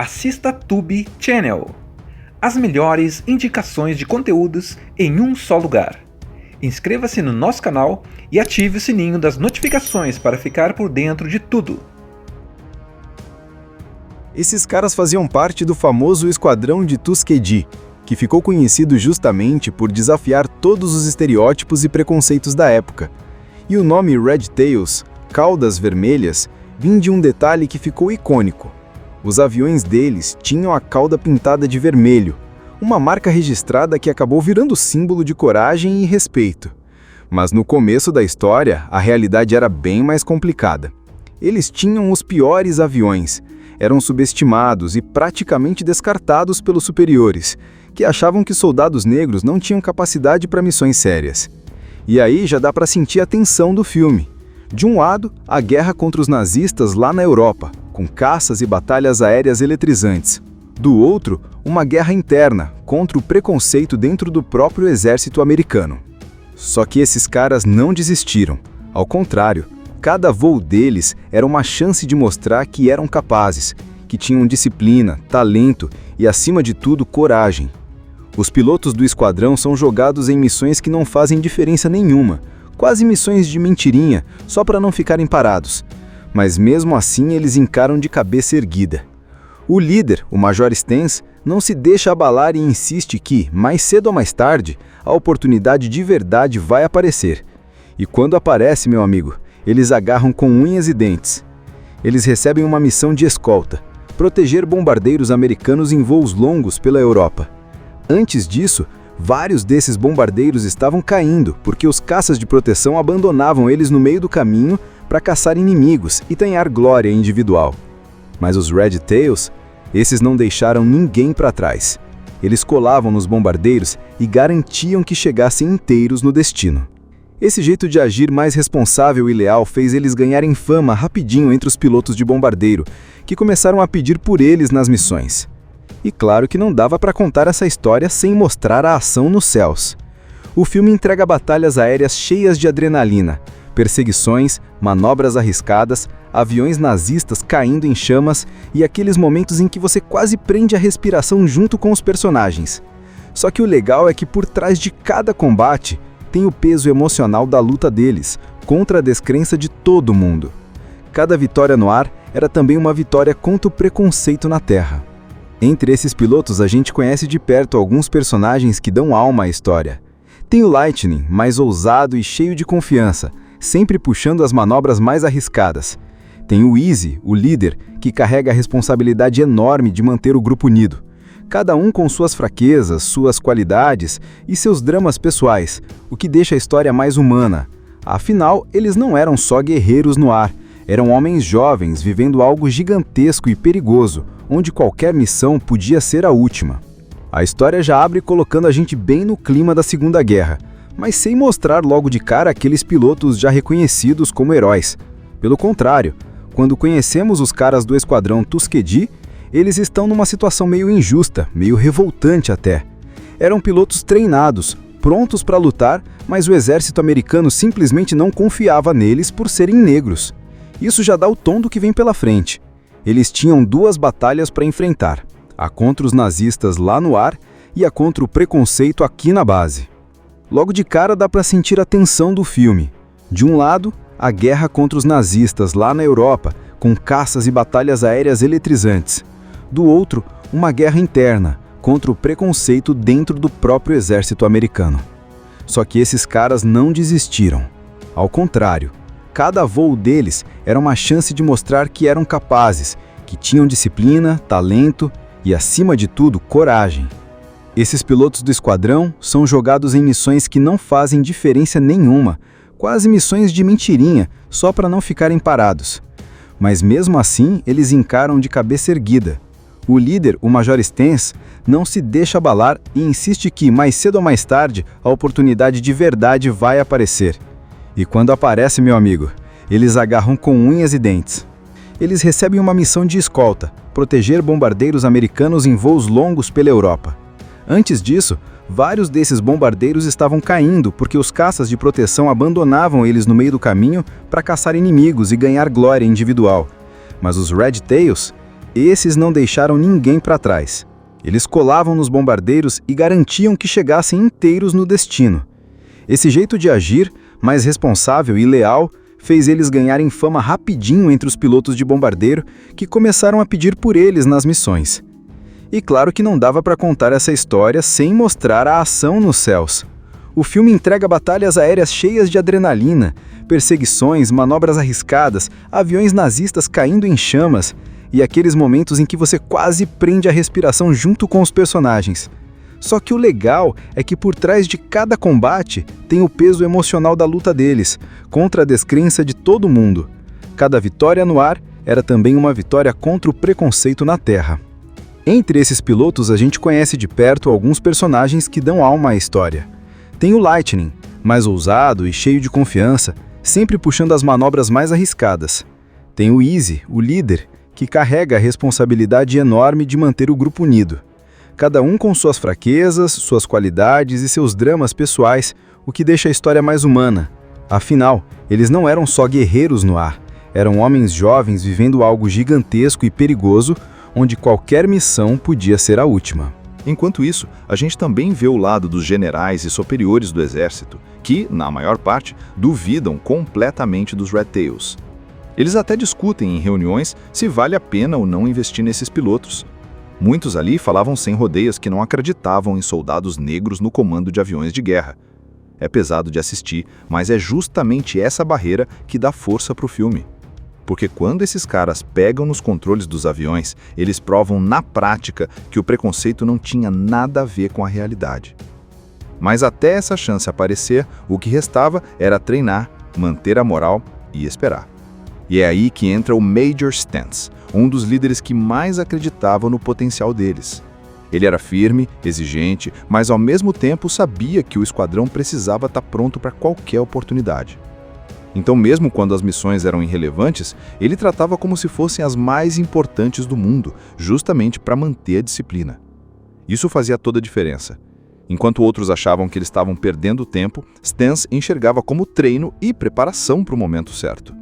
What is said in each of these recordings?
assista Tube Channel. As melhores indicações de conteúdos em um só lugar. Inscreva-se no nosso canal e ative o sininho das notificações para ficar por dentro de tudo. Esses caras faziam parte do famoso Esquadrão de Tuskegee, que ficou conhecido justamente por desafiar todos os estereótipos e preconceitos da época. E o nome Red Tails, caudas vermelhas, vinha de um detalhe que ficou icônico. Os aviões deles tinham a cauda pintada de vermelho, uma marca registrada que acabou virando símbolo de coragem e respeito. Mas no começo da história, a realidade era bem mais complicada. Eles tinham os piores aviões, eram subestimados e praticamente descartados pelos superiores, que achavam que soldados negros não tinham capacidade para missões sérias. E aí já dá para sentir a tensão do filme. De um lado, a guerra contra os nazistas lá na Europa, com caças e batalhas aéreas eletrizantes. Do outro, uma guerra interna, contra o preconceito dentro do próprio exército americano. Só que esses caras não desistiram. Ao contrário, cada voo deles era uma chance de mostrar que eram capazes, que tinham disciplina, talento e, acima de tudo, coragem. Os pilotos do esquadrão são jogados em missões que não fazem diferença nenhuma, quase missões de mentirinha, só para não ficarem parados. Mas mesmo assim eles encaram de cabeça erguida. O líder, o Major Stens, não se deixa abalar e insiste que, mais cedo ou mais tarde, a oportunidade de verdade vai aparecer. E quando aparece, meu amigo, eles agarram com unhas e dentes. Eles recebem uma missão de escolta, proteger bombardeiros americanos em voos longos pela Europa. Antes disso, vários desses bombardeiros estavam caindo porque os caças de proteção abandonavam eles no meio do caminho para caçar inimigos e ganhar glória individual. Mas os Red Tails, esses não deixaram ninguém para trás. Eles colavam nos bombardeiros e garantiam que chegassem inteiros no destino. Esse jeito de agir mais responsável e leal fez eles ganharem fama rapidinho entre os pilotos de bombardeiro, que começaram a pedir por eles nas missões. E claro que não dava para contar essa história sem mostrar a ação nos céus. O filme entrega batalhas aéreas cheias de adrenalina, perseguições, manobras arriscadas, aviões nazistas caindo em chamas e aqueles momentos em que você quase prende a respiração junto com os personagens. Só que o legal é que por trás de cada combate tem o peso emocional da luta deles, contra a descrença de todo mundo. Cada vitória no ar era também uma vitória contra o preconceito na terra. Entre esses pilotos a gente conhece de perto alguns personagens que dão alma à história. Tem o Lightning, mais ousado e cheio de confiança, sempre puxando as manobras mais arriscadas. Tem o Easy, o líder, que carrega a responsabilidade enorme de manter o grupo unido. Cada um com suas fraquezas, suas qualidades e seus dramas pessoais, o que deixa a história mais humana. Afinal, eles não eram só guerreiros no ar, eram homens jovens vivendo algo gigantesco e perigoso, onde qualquer missão podia ser a última. A história já abre colocando a gente bem no clima da Segunda Guerra, mas sem mostrar logo de cara aqueles pilotos já reconhecidos como heróis. Pelo contrário, quando conhecemos os caras do Esquadrão Tuskegee, eles estão numa situação meio injusta, meio revoltante até. Eram pilotos treinados, prontos para lutar, mas o exército americano simplesmente não confiava neles por serem negros. Isso já dá o tom do que vem pela frente. Eles tinham duas batalhas para enfrentar, a contra os nazistas lá no ar e a contra o preconceito aqui na base. Logo de cara dá para sentir a tensão do filme. De um lado, a guerra contra os nazistas lá na Europa, com caças e batalhas aéreas eletrizantes. Do outro, uma guerra interna, contra o preconceito dentro do próprio exército americano. Só que esses caras não desistiram. Ao contrário, cada voo deles era uma chance de mostrar que eram capazes, que tinham disciplina, talento e, acima de tudo, coragem. Esses pilotos do esquadrão são jogados em missões que não fazem diferença nenhuma, quase missões de mentirinha, só para não ficarem parados. Mas mesmo assim, eles encaram de cabeça erguida. O líder, o Major Stens, não se deixa abalar e insiste que, mais cedo ou mais tarde, a oportunidade de verdade vai aparecer. E quando aparece, meu amigo, eles agarram com unhas e dentes. Eles recebem uma missão de escolta, proteger bombardeiros americanos em voos longos pela Europa. Antes disso, vários desses bombardeiros estavam caindo porque os caças de proteção abandonavam eles no meio do caminho para caçar inimigos e ganhar glória individual. Mas os Red Tails, Esses não deixaram ninguém para trás. Eles colavam nos bombardeiros e garantiam que chegassem inteiros no destino. Esse jeito de agir, mais responsável e leal, fez eles ganharem fama rapidinho entre os pilotos de bombardeiro que começaram a pedir por eles nas missões. E claro que não dava para contar essa história sem mostrar a ação nos céus. O filme entrega batalhas aéreas cheias de adrenalina, perseguições, manobras arriscadas, aviões nazistas caindo em chamas e aqueles momentos em que você quase prende a respiração junto com os personagens. Só que o legal é que por trás de cada combate tem o peso emocional da luta deles, contra a descrença de todo mundo. Cada vitória no ar era também uma vitória contra o preconceito na terra. Entre esses pilotos a gente conhece de perto alguns personagens que dão alma à história. Tem o Lightning, mais ousado e cheio de confiança, sempre puxando as manobras mais arriscadas. Tem o Easy, o líder, que carrega a responsabilidade enorme de manter o grupo unido. Cada um com suas fraquezas, suas qualidades e seus dramas pessoais, o que deixa a história mais humana. Afinal, eles não eram só guerreiros no ar, eram homens jovens vivendo algo gigantesco e perigoso, onde qualquer missão podia ser a última. Enquanto isso, a gente também vê o lado dos generais e superiores do exército, que, na maior parte, duvidam completamente dos Red Tails. Eles até discutem em reuniões se vale a pena ou não investir nesses pilotos. Muitos ali falavam sem rodeios que não acreditavam em soldados negros no comando de aviões de guerra. É pesado de assistir, mas é justamente essa barreira que dá força para o filme. Porque quando esses caras pegam nos controles dos aviões, eles provam na prática que o preconceito não tinha nada a ver com a realidade. Mas até essa chance aparecer, o que restava era treinar, manter a moral e esperar. E é aí que entra o Major Stantz, um dos líderes que mais acreditava no potencial deles. Ele era firme, exigente, mas ao mesmo tempo sabia que o esquadrão precisava estar pronto para qualquer oportunidade. Então, mesmo quando as missões eram irrelevantes, ele tratava como se fossem as mais importantes do mundo, justamente para manter a disciplina. Isso fazia toda a diferença. Enquanto outros achavam que eles estavam perdendo tempo, Stantz enxergava como treino e preparação para o momento certo.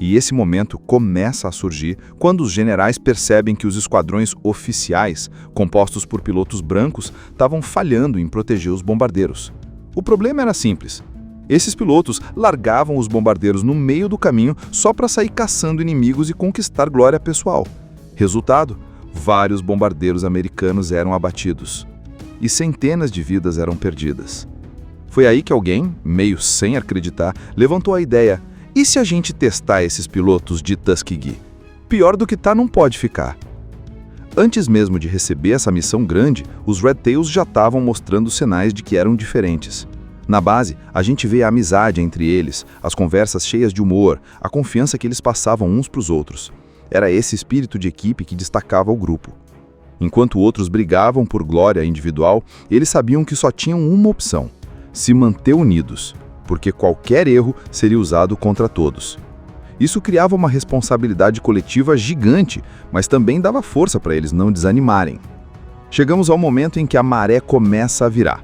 E esse momento começa a surgir quando os generais percebem que os esquadrões oficiais, compostos por pilotos brancos, estavam falhando em proteger os bombardeiros. O problema era simples. Esses pilotos largavam os bombardeiros no meio do caminho só para sair caçando inimigos e conquistar glória pessoal. Resultado: vários bombardeiros americanos eram abatidos. E centenas de vidas eram perdidas. Foi aí que alguém, meio sem acreditar, levantou a ideia: e se a gente testar esses pilotos de Tuskegee? Pior do que tá não pode ficar. Antes mesmo de receber essa missão grande, os Red Tails já estavam mostrando sinais de que eram diferentes. Na base, a gente vê a amizade entre eles, as conversas cheias de humor, a confiança que eles passavam uns para os outros. Era esse espírito de equipe que destacava o grupo. Enquanto outros brigavam por glória individual, eles sabiam que só tinham uma opção: se manter unidos, porque qualquer erro seria usado contra todos. Isso criava uma responsabilidade coletiva gigante, mas também dava força para eles não desanimarem. Chegamos ao momento em que a maré começa a virar.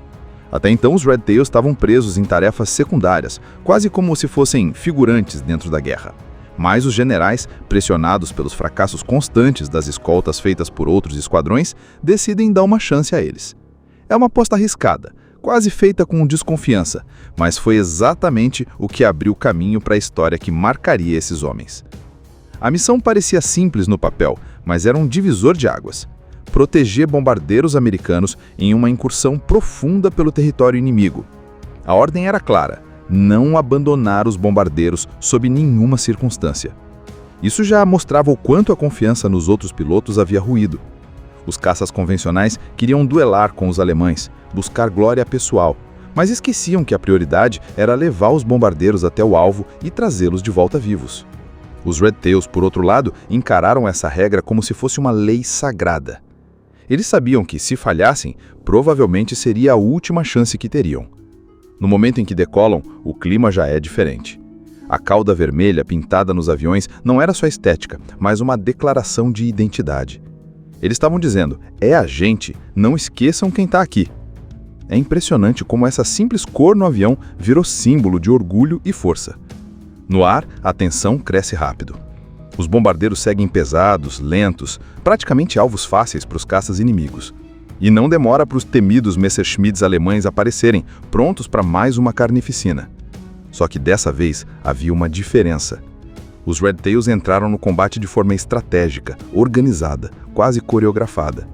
Até então, os Red Tails estavam presos em tarefas secundárias, quase como se fossem figurantes dentro da guerra. Mas os generais, pressionados pelos fracassos constantes das escoltas feitas por outros esquadrões, decidem dar uma chance a eles. É uma aposta arriscada, quase feita com desconfiança, mas foi exatamente o que abriu caminho para a história que marcaria esses homens. A missão parecia simples no papel, mas era um divisor de águas. Proteger bombardeiros americanos em uma incursão profunda pelo território inimigo. A ordem era clara: não abandonar os bombardeiros sob nenhuma circunstância. Isso já mostrava o quanto a confiança nos outros pilotos havia ruído. Os caças convencionais queriam duelar com os alemães, buscar glória pessoal, mas esqueciam que a prioridade era levar os bombardeiros até o alvo e trazê-los de volta vivos. Os Red Tails, por outro lado, encararam essa regra como se fosse uma lei sagrada. Eles sabiam que, se falhassem, provavelmente seria a última chance que teriam. No momento em que decolam, o clima já é diferente. A cauda vermelha pintada nos aviões não era só estética, mas uma declaração de identidade. Eles estavam dizendo: é a gente, não esqueçam quem está aqui. É impressionante como essa simples cor no avião virou símbolo de orgulho e força. No ar, a tensão cresce rápido. Os bombardeiros seguem pesados, lentos, praticamente alvos fáceis para os caças inimigos. E não demora para os temidos Messerschmitts alemães aparecerem, prontos para mais uma carnificina. Só que dessa vez havia uma diferença. Os Red Tails entraram no combate de forma estratégica, organizada, quase coreografada.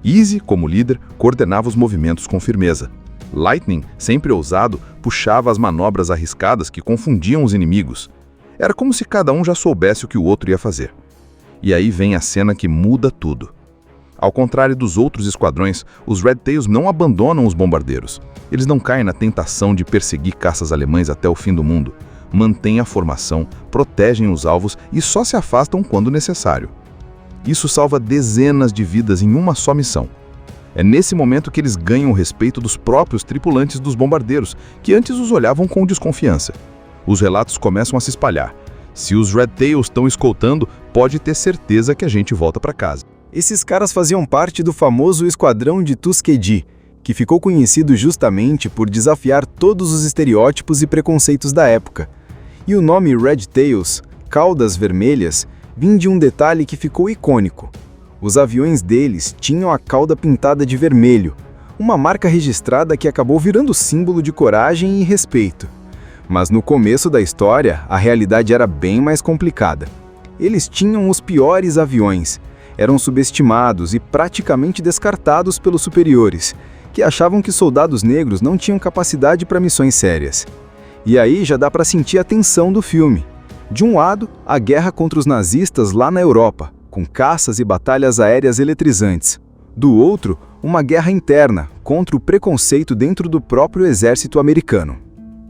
Easy, como líder, coordenava os movimentos com firmeza. Lightning, sempre ousado, puxava as manobras arriscadas que confundiam os inimigos. Era como se cada um já soubesse o que o outro ia fazer. E aí vem a cena que muda tudo. Ao contrário dos outros esquadrões, os Red Tails não abandonam os bombardeiros. Eles não caem na tentação de perseguir caças alemães até o fim do mundo. Mantêm a formação, protegem os alvos e só se afastam quando necessário. Isso salva dezenas de vidas em uma só missão. É nesse momento que eles ganham o respeito dos próprios tripulantes dos bombardeiros, que antes os olhavam com desconfiança. Os relatos começam a se espalhar. Se os Red Tails estão escoltando, pode ter certeza que a gente volta para casa. Esses caras faziam parte do famoso Esquadrão de Tuskegee, que ficou conhecido justamente por desafiar todos os estereótipos e preconceitos da época. E o nome Red Tails, caudas vermelhas, vinha de um detalhe que ficou icônico. Os aviões deles tinham a cauda pintada de vermelho, uma marca registrada que acabou virando símbolo de coragem e respeito. Mas no começo da história, a realidade era bem mais complicada. Eles tinham os piores aviões, eram subestimados e praticamente descartados pelos superiores, que achavam que soldados negros não tinham capacidade para missões sérias. E aí já dá para sentir a tensão do filme. De um lado, a guerra contra os nazistas lá na Europa, com caças e batalhas aéreas eletrizantes. Do outro, uma guerra interna contra o preconceito dentro do próprio exército americano.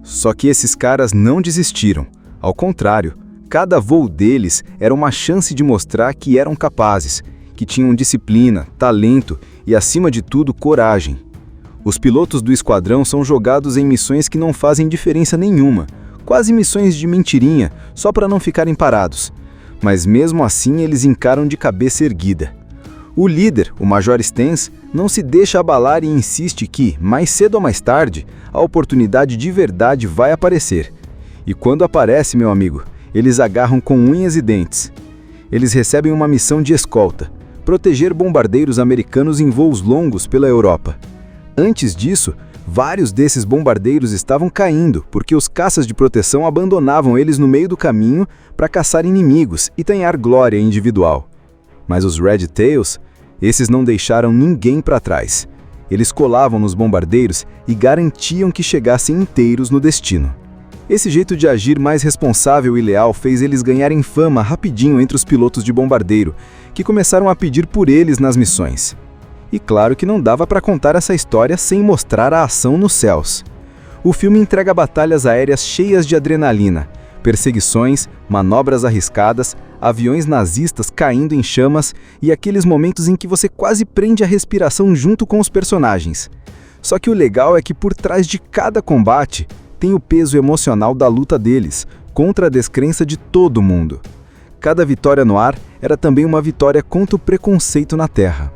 Só que esses caras não desistiram. Ao contrário, cada voo deles era uma chance de mostrar que eram capazes, que tinham disciplina, talento e, acima de tudo, coragem. Os pilotos do esquadrão são jogados em missões que não fazem diferença nenhuma, quase missões de mentirinha, só para não ficarem parados. Mas mesmo assim eles encaram de cabeça erguida. O líder, o Major Stens, não se deixa abalar e insiste que, mais cedo ou mais tarde, a oportunidade de verdade vai aparecer. E quando aparece, meu amigo, eles agarram com unhas e dentes. Eles recebem uma missão de escolta, proteger bombardeiros americanos em voos longos pela Europa. Antes disso, vários desses bombardeiros estavam caindo porque os caças de proteção abandonavam eles no meio do caminho para caçar inimigos e ganhar glória individual. Mas os Red Tails, esses não deixaram ninguém para trás. Eles colavam nos bombardeiros e garantiam que chegassem inteiros no destino. Esse jeito de agir mais responsável e leal fez eles ganharem fama rapidinho entre os pilotos de bombardeiro, que começaram a pedir por eles nas missões. E claro que não dava para contar essa história sem mostrar a ação nos céus. O filme entrega batalhas aéreas cheias de adrenalina, perseguições, manobras arriscadas, aviões nazistas caindo em chamas e aqueles momentos em que você quase prende a respiração junto com os personagens. Só que o legal é que por trás de cada combate tem o peso emocional da luta deles, contra a descrença de todo mundo. Cada vitória no ar era também uma vitória contra o preconceito na terra.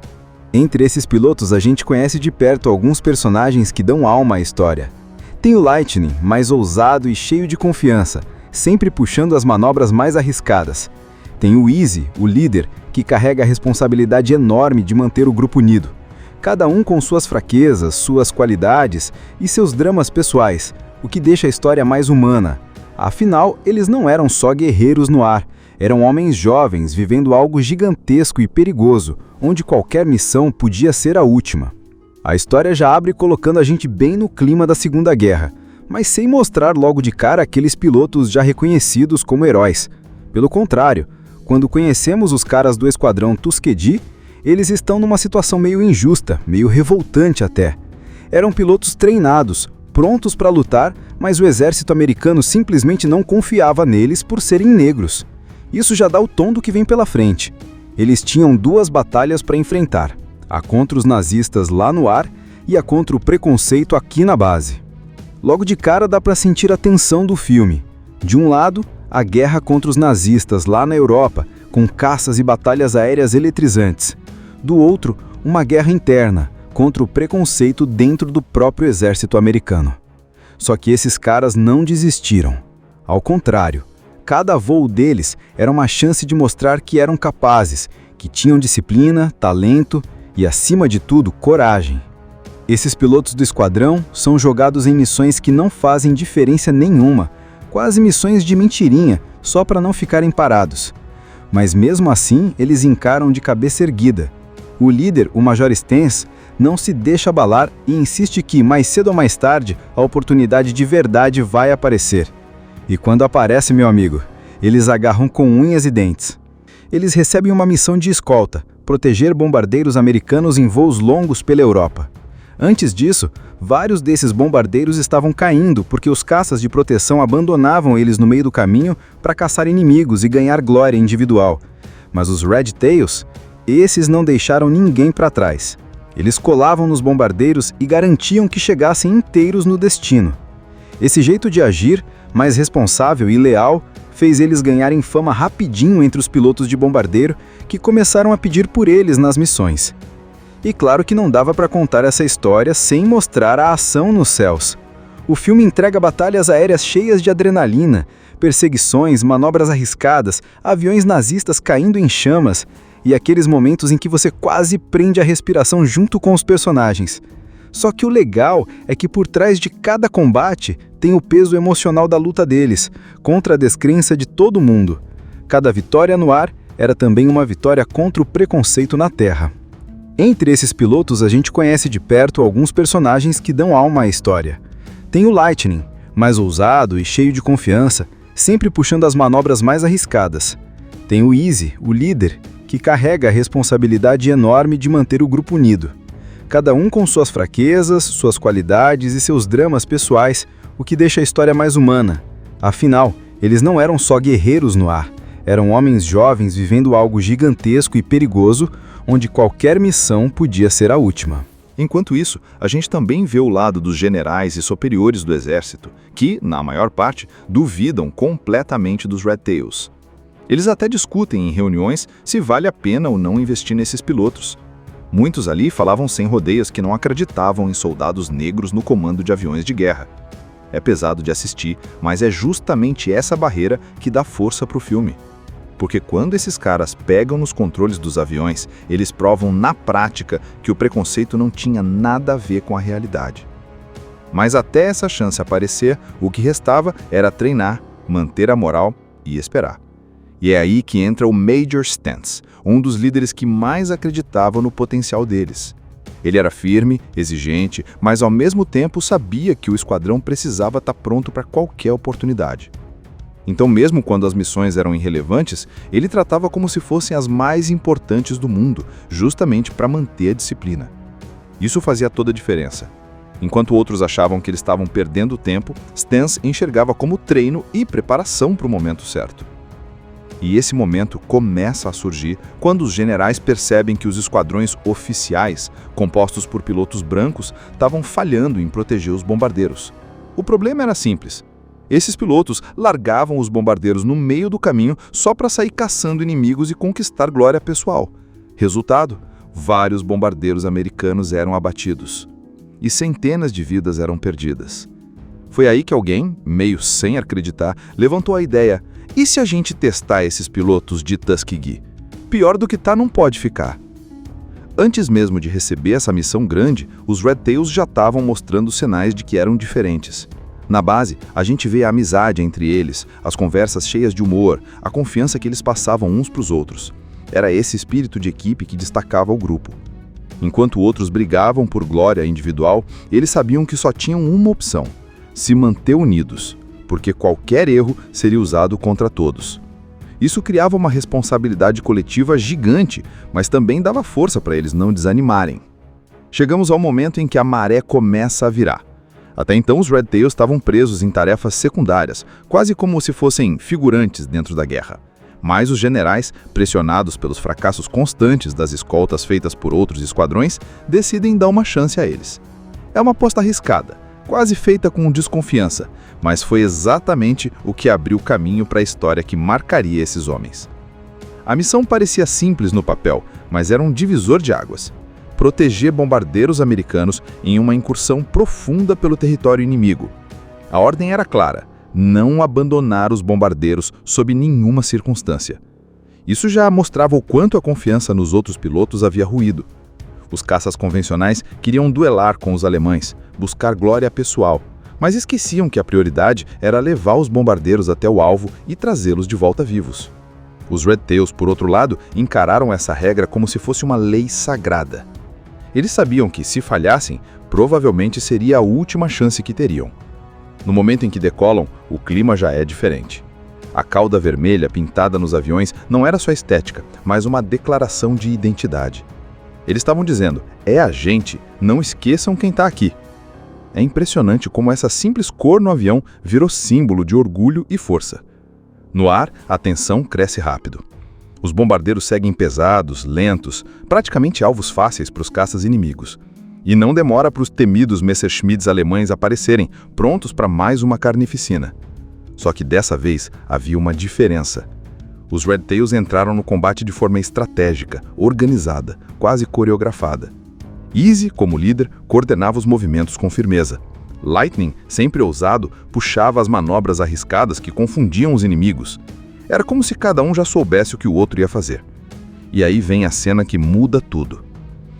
Entre esses pilotos a gente conhece de perto alguns personagens que dão alma à história. Tem o Lightning, mais ousado e cheio de confiança, sempre puxando as manobras mais arriscadas. Tem o Easy, o líder, que carrega a responsabilidade enorme de manter o grupo unido. Cada um com suas fraquezas, suas qualidades e seus dramas pessoais, o que deixa a história mais humana. Afinal, eles não eram só guerreiros no ar, eram homens jovens vivendo algo gigantesco e perigoso, onde qualquer missão podia ser a última. A história já abre colocando a gente bem no clima da Segunda Guerra, mas sem mostrar logo de cara aqueles pilotos já reconhecidos como heróis. Pelo contrário, quando conhecemos os caras do Esquadrão Tuskegee, eles estão numa situação meio injusta, meio revoltante até. Eram pilotos treinados, prontos para lutar, mas o exército americano simplesmente não confiava neles por serem negros. Isso já dá o tom do que vem pela frente. Eles tinham duas batalhas para enfrentar, a contra os nazistas lá no ar e a contra o preconceito aqui na base. Logo de cara dá para sentir a tensão do filme. De um lado, a guerra contra os nazistas lá na Europa, com caças e batalhas aéreas eletrizantes. Do outro, uma guerra interna, contra o preconceito dentro do próprio exército americano. Só que esses caras não desistiram. Ao contrário, cada voo deles era uma chance de mostrar que eram capazes, que tinham disciplina, talento e, acima de tudo, coragem. Esses pilotos do esquadrão são jogados em missões que não fazem diferença nenhuma, quase missões de mentirinha, só para não ficarem parados. Mas mesmo assim, eles encaram de cabeça erguida. O líder, o Major Stans, não se deixa abalar e insiste que, mais cedo ou mais tarde, a oportunidade de verdade vai aparecer. E quando aparece, meu amigo, eles agarram com unhas e dentes. Eles recebem uma missão de escolta, proteger bombardeiros americanos em voos longos pela Europa. Antes disso, vários desses bombardeiros estavam caindo porque os caças de proteção abandonavam eles no meio do caminho para caçar inimigos e ganhar glória individual. Mas os Red Tails, esses não deixaram ninguém para trás. Eles colavam nos bombardeiros e garantiam que chegassem inteiros no destino. Esse jeito de agir, mais responsável e leal, fez eles ganharem fama rapidinho entre os pilotos de bombardeiro que começaram a pedir por eles nas missões. E claro que não dava para contar essa história sem mostrar a ação nos céus. O filme entrega batalhas aéreas cheias de adrenalina, perseguições, manobras arriscadas, aviões nazistas caindo em chamas e aqueles momentos em que você quase prende a respiração junto com os personagens. Só que o legal é que por trás de cada combate tem o peso emocional da luta deles, contra a descrença de todo mundo. Cada vitória no ar era também uma vitória contra o preconceito na terra. Entre esses pilotos a gente conhece de perto alguns personagens que dão alma à história. Tem o Lightning, mais ousado e cheio de confiança, sempre puxando as manobras mais arriscadas. Tem o Easy, o líder, que carrega a responsabilidade enorme de manter o grupo unido. Cada um com suas fraquezas, suas qualidades e seus dramas pessoais, o que deixa a história mais humana. Afinal, eles não eram só guerreiros no ar, eram homens jovens vivendo algo gigantesco e perigoso, onde qualquer missão podia ser a última. Enquanto isso, a gente também vê o lado dos generais e superiores do exército, que, na maior parte, duvidam completamente dos Red Tails. Eles até discutem em reuniões se vale a pena ou não investir nesses pilotos. Muitos ali falavam sem rodeios que não acreditavam em soldados negros no comando de aviões de guerra. É pesado de assistir, mas é justamente essa barreira que dá força para o filme. Porque quando esses caras pegam nos controles dos aviões, eles provam na prática que o preconceito não tinha nada a ver com a realidade. Mas até essa chance aparecer, o que restava era treinar, manter a moral e esperar. E é aí que entra o Major Stans, um dos líderes que mais acreditavam no potencial deles. Ele era firme, exigente, mas ao mesmo tempo sabia que o esquadrão precisava estar pronto para qualquer oportunidade. Então, mesmo quando as missões eram irrelevantes, ele tratava como se fossem as mais importantes do mundo, justamente para manter a disciplina. Isso fazia toda a diferença. Enquanto outros achavam que eles estavam perdendo tempo, Stans enxergava como treino e preparação para o momento certo. E esse momento começa a surgir quando os generais percebem que os esquadrões oficiais, compostos por pilotos brancos, estavam falhando em proteger os bombardeiros. O problema era simples. Esses pilotos largavam os bombardeiros no meio do caminho só para sair caçando inimigos e conquistar glória pessoal. Resultado: vários bombardeiros americanos eram abatidos. E centenas de vidas eram perdidas. Foi aí que alguém, meio sem acreditar, levantou a ideia: e se a gente testar esses pilotos de Tuskegee? Pior do que tá não pode ficar. Antes mesmo de receber essa missão grande, os Red Tails já estavam mostrando sinais de que eram diferentes. Na base, a gente vê a amizade entre eles, as conversas cheias de humor, a confiança que eles passavam uns para os outros. Era esse espírito de equipe que destacava o grupo. Enquanto outros brigavam por glória individual, eles sabiam que só tinham uma opção: se manter unidos, porque qualquer erro seria usado contra todos. Isso criava uma responsabilidade coletiva gigante, mas também dava força para eles não desanimarem. Chegamos ao momento em que a maré começa a virar. Até então, os Red Tails estavam presos em tarefas secundárias, quase como se fossem figurantes dentro da guerra. Mas os generais, pressionados pelos fracassos constantes das escoltas feitas por outros esquadrões, decidem dar uma chance a eles. É uma aposta arriscada, quase feita com desconfiança, mas foi exatamente o que abriu caminho para a história que marcaria esses homens. A missão parecia simples no papel, mas era um divisor de águas. Proteger bombardeiros americanos em uma incursão profunda pelo território inimigo. A ordem era clara: não abandonar os bombardeiros sob nenhuma circunstância. Isso já mostrava o quanto a confiança nos outros pilotos havia ruído. Os caças convencionais queriam duelar com os alemães, buscar glória pessoal, mas esqueciam que a prioridade era levar os bombardeiros até o alvo e trazê-los de volta vivos. Os Red Tails, por outro lado, encararam essa regra como se fosse uma lei sagrada. Eles sabiam que, se falhassem, provavelmente seria a última chance que teriam. No momento em que decolam, o clima já é diferente. A cauda vermelha pintada nos aviões não era só estética, mas uma declaração de identidade. Eles estavam dizendo, é a gente, não esqueçam quem está aqui. É impressionante como essa simples cor no avião virou símbolo de orgulho e força. No ar, a tensão cresce rápido. Os bombardeiros seguem pesados, lentos, praticamente alvos fáceis para os caças inimigos. E não demora para os temidos Messerschmitts alemães aparecerem, prontos para mais uma carnificina. Só que dessa vez havia uma diferença. Os Red Tails entraram no combate de forma estratégica, organizada, quase coreografada. Easy, como líder, coordenava os movimentos com firmeza. Lightning, sempre ousado, puxava as manobras arriscadas que confundiam os inimigos. Era como se cada um já soubesse o que o outro ia fazer. E aí vem a cena que muda tudo.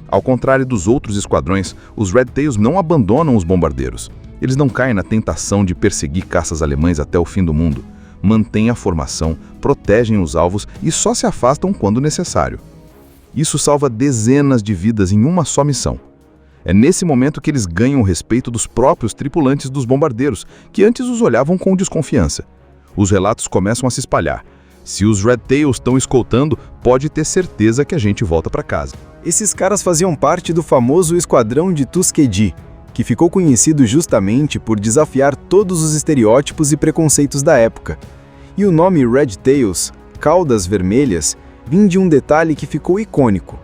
Ao contrário dos outros esquadrões, os Red Tails não abandonam os bombardeiros. Eles não caem na tentação de perseguir caças alemães até o fim do mundo. Mantêm a formação, protegem os alvos e só se afastam quando necessário. Isso salva dezenas de vidas em uma só missão. É nesse momento que eles ganham o respeito dos próprios tripulantes dos bombardeiros, que antes os olhavam com desconfiança. Os relatos começam a se espalhar. Se os Red Tails estão escoltando, pode ter certeza que a gente volta para casa. Esses caras faziam parte do famoso Esquadrão de Tuskegee, que ficou conhecido justamente por desafiar todos os estereótipos e preconceitos da época. E o nome Red Tails, caudas vermelhas, vinha de um detalhe que ficou icônico.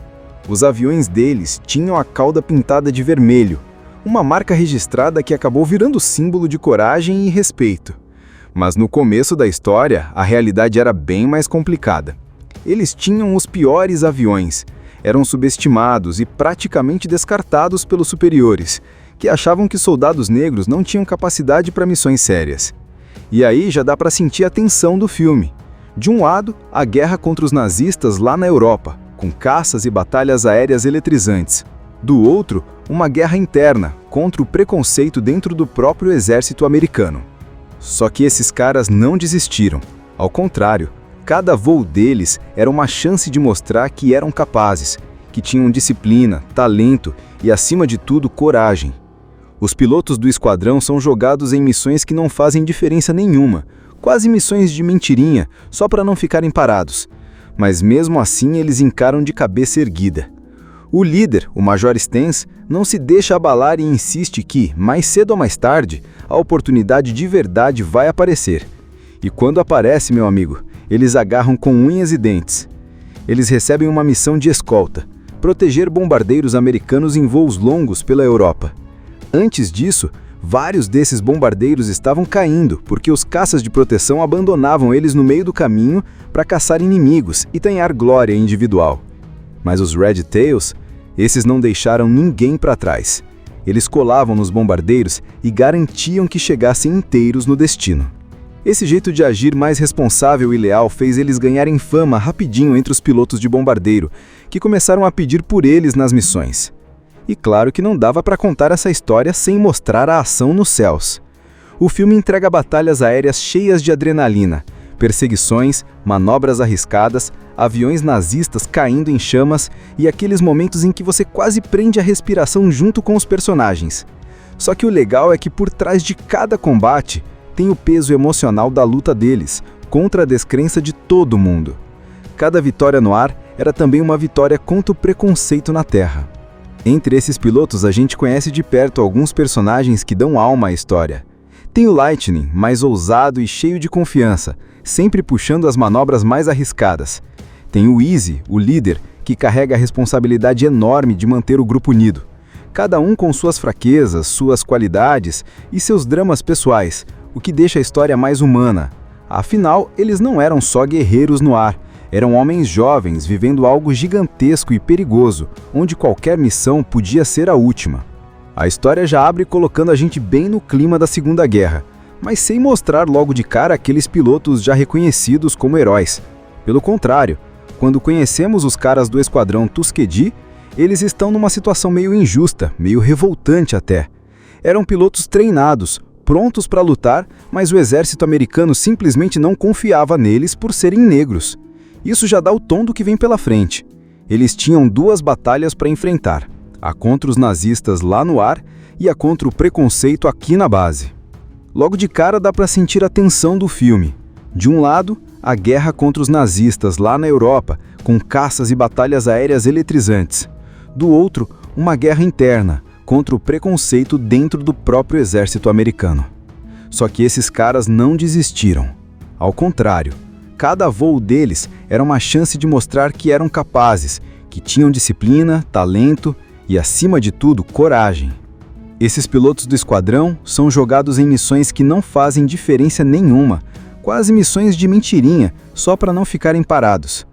Os aviões deles tinham a cauda pintada de vermelho, uma marca registrada que acabou virando símbolo de coragem e respeito. Mas no começo da história, a realidade era bem mais complicada. Eles tinham os piores aviões, eram subestimados e praticamente descartados pelos superiores, que achavam que soldados negros não tinham capacidade para missões sérias. E aí já dá para sentir a tensão do filme. De um lado, a guerra contra os nazistas lá na Europa, com caças e batalhas aéreas eletrizantes. Do outro, uma guerra interna, contra o preconceito dentro do próprio exército americano. Só que esses caras não desistiram. Ao contrário, cada voo deles era uma chance de mostrar que eram capazes, que tinham disciplina, talento e, acima de tudo, coragem. Os pilotos do esquadrão são jogados em missões que não fazem diferença nenhuma, quase missões de mentirinha, só para não ficarem parados. Mas mesmo assim eles encaram de cabeça erguida. O líder, o Major Stens, não se deixa abalar e insiste que, mais cedo ou mais tarde, a oportunidade de verdade vai aparecer. E quando aparece, meu amigo, eles agarram com unhas e dentes. Eles recebem uma missão de escolta, proteger bombardeiros americanos em voos longos pela Europa. Antes disso, vários desses bombardeiros estavam caindo porque os caças de proteção abandonavam eles no meio do caminho para caçar inimigos e ganhar glória individual. Mas os Red Tails, esses não deixaram ninguém para trás. Eles colavam nos bombardeiros e garantiam que chegassem inteiros no destino. Esse jeito de agir mais responsável e leal fez eles ganharem fama rapidinho entre os pilotos de bombardeiro, que começaram a pedir por eles nas missões. E claro que não dava para contar essa história sem mostrar a ação nos céus. O filme entrega batalhas aéreas cheias de adrenalina, perseguições, manobras arriscadas, aviões nazistas caindo em chamas e aqueles momentos em que você quase prende a respiração junto com os personagens. Só que o legal é que por trás de cada combate tem o peso emocional da luta deles, contra a descrença de todo mundo. Cada vitória no ar era também uma vitória contra o preconceito na terra. Entre esses pilotos, a gente conhece de perto alguns personagens que dão alma à história. Tem o Lightning, mais ousado e cheio de confiança, sempre puxando as manobras mais arriscadas. Tem o Easy, o líder, que carrega a responsabilidade enorme de manter o grupo unido. Cada um com suas fraquezas, suas qualidades e seus dramas pessoais, o que deixa a história mais humana. Afinal, eles não eram só guerreiros no ar. Eram homens jovens vivendo algo gigantesco e perigoso, onde qualquer missão podia ser a última. A história já abre colocando a gente bem no clima da Segunda Guerra, mas sem mostrar logo de cara aqueles pilotos já reconhecidos como heróis. Pelo contrário, quando conhecemos os caras do Esquadrão Tuskegee, eles estão numa situação meio injusta, meio revoltante até. Eram pilotos treinados, prontos para lutar, mas o exército americano simplesmente não confiava neles por serem negros. Isso já dá o tom do que vem pela frente. Eles tinham duas batalhas para enfrentar, a contra os nazistas lá no ar e a contra o preconceito aqui na base. Logo de cara dá para sentir a tensão do filme. De um lado, a guerra contra os nazistas lá na Europa, com caças e batalhas aéreas eletrizantes. Do outro, uma guerra interna, contra o preconceito dentro do próprio exército americano. Só que esses caras não desistiram. Ao contrário, cada voo deles era uma chance de mostrar que eram capazes, que tinham disciplina, talento e, acima de tudo, coragem. Esses pilotos do esquadrão são jogados em missões que não fazem diferença nenhuma, quase missões de mentirinha, só para não ficarem parados.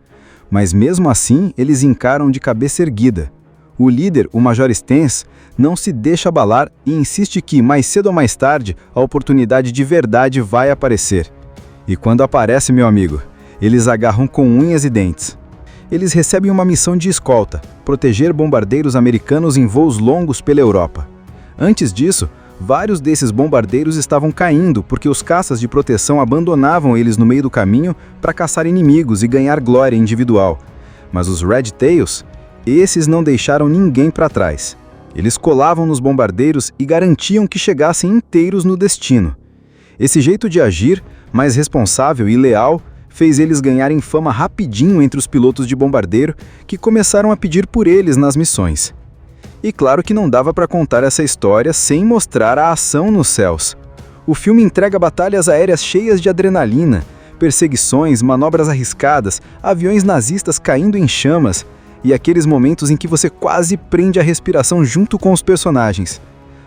Mas mesmo assim, eles encaram de cabeça erguida. O líder, o Major Stens, não se deixa abalar e insiste que, mais cedo ou mais tarde, a oportunidade de verdade vai aparecer. E quando aparece, meu amigo, eles agarram com unhas e dentes. Eles recebem uma missão de escolta, proteger bombardeiros americanos em voos longos pela Europa. Antes disso, vários desses bombardeiros estavam caindo porque os caças de proteção abandonavam eles no meio do caminho para caçar inimigos e ganhar glória individual. Mas os Red Tails, esses não deixaram ninguém para trás. Eles colavam nos bombardeiros e garantiam que chegassem inteiros no destino. Esse jeito de agir, mais responsável e leal, fez eles ganharem fama rapidinho entre os pilotos de bombardeiro que começaram a pedir por eles nas missões. E claro que não dava para contar essa história sem mostrar a ação nos céus. O filme entrega batalhas aéreas cheias de adrenalina, perseguições, manobras arriscadas, aviões nazistas caindo em chamas e aqueles momentos em que você quase prende a respiração junto com os personagens.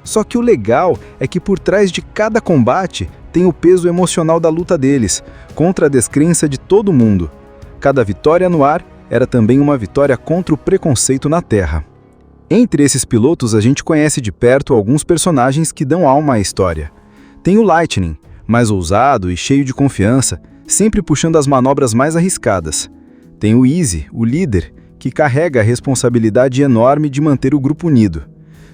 Só que o legal é que por trás de cada combate tem o peso emocional da luta deles, contra a descrença de todo mundo. Cada vitória no ar era também uma vitória contra o preconceito na terra. Entre esses pilotos, a gente conhece de perto alguns personagens que dão alma à história. Tem o Lightning, mais ousado e cheio de confiança, sempre puxando as manobras mais arriscadas. Tem o Easy, o líder, que carrega a responsabilidade enorme de manter o grupo unido.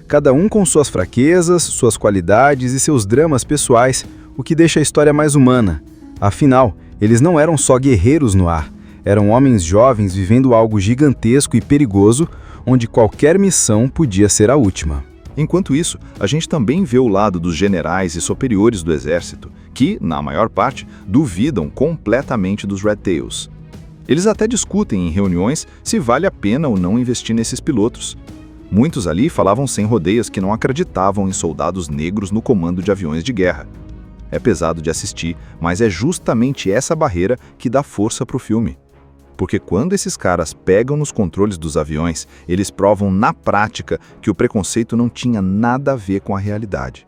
Cada um com suas fraquezas, suas qualidades e seus dramas pessoais, o que deixa a história mais humana. Afinal, eles não eram só guerreiros no ar, eram homens jovens vivendo algo gigantesco e perigoso, onde qualquer missão podia ser a última. Enquanto isso, a gente também vê o lado dos generais e superiores do exército, que, na maior parte, duvidam completamente dos Red Tails. Eles até discutem em reuniões se vale a pena ou não investir nesses pilotos. Muitos ali falavam sem rodeios que não acreditavam em soldados negros no comando de aviões de guerra. É pesado de assistir, mas é justamente essa barreira que dá força para o filme. Porque quando esses caras pegam nos controles dos aviões, eles provam na prática que o preconceito não tinha nada a ver com a realidade.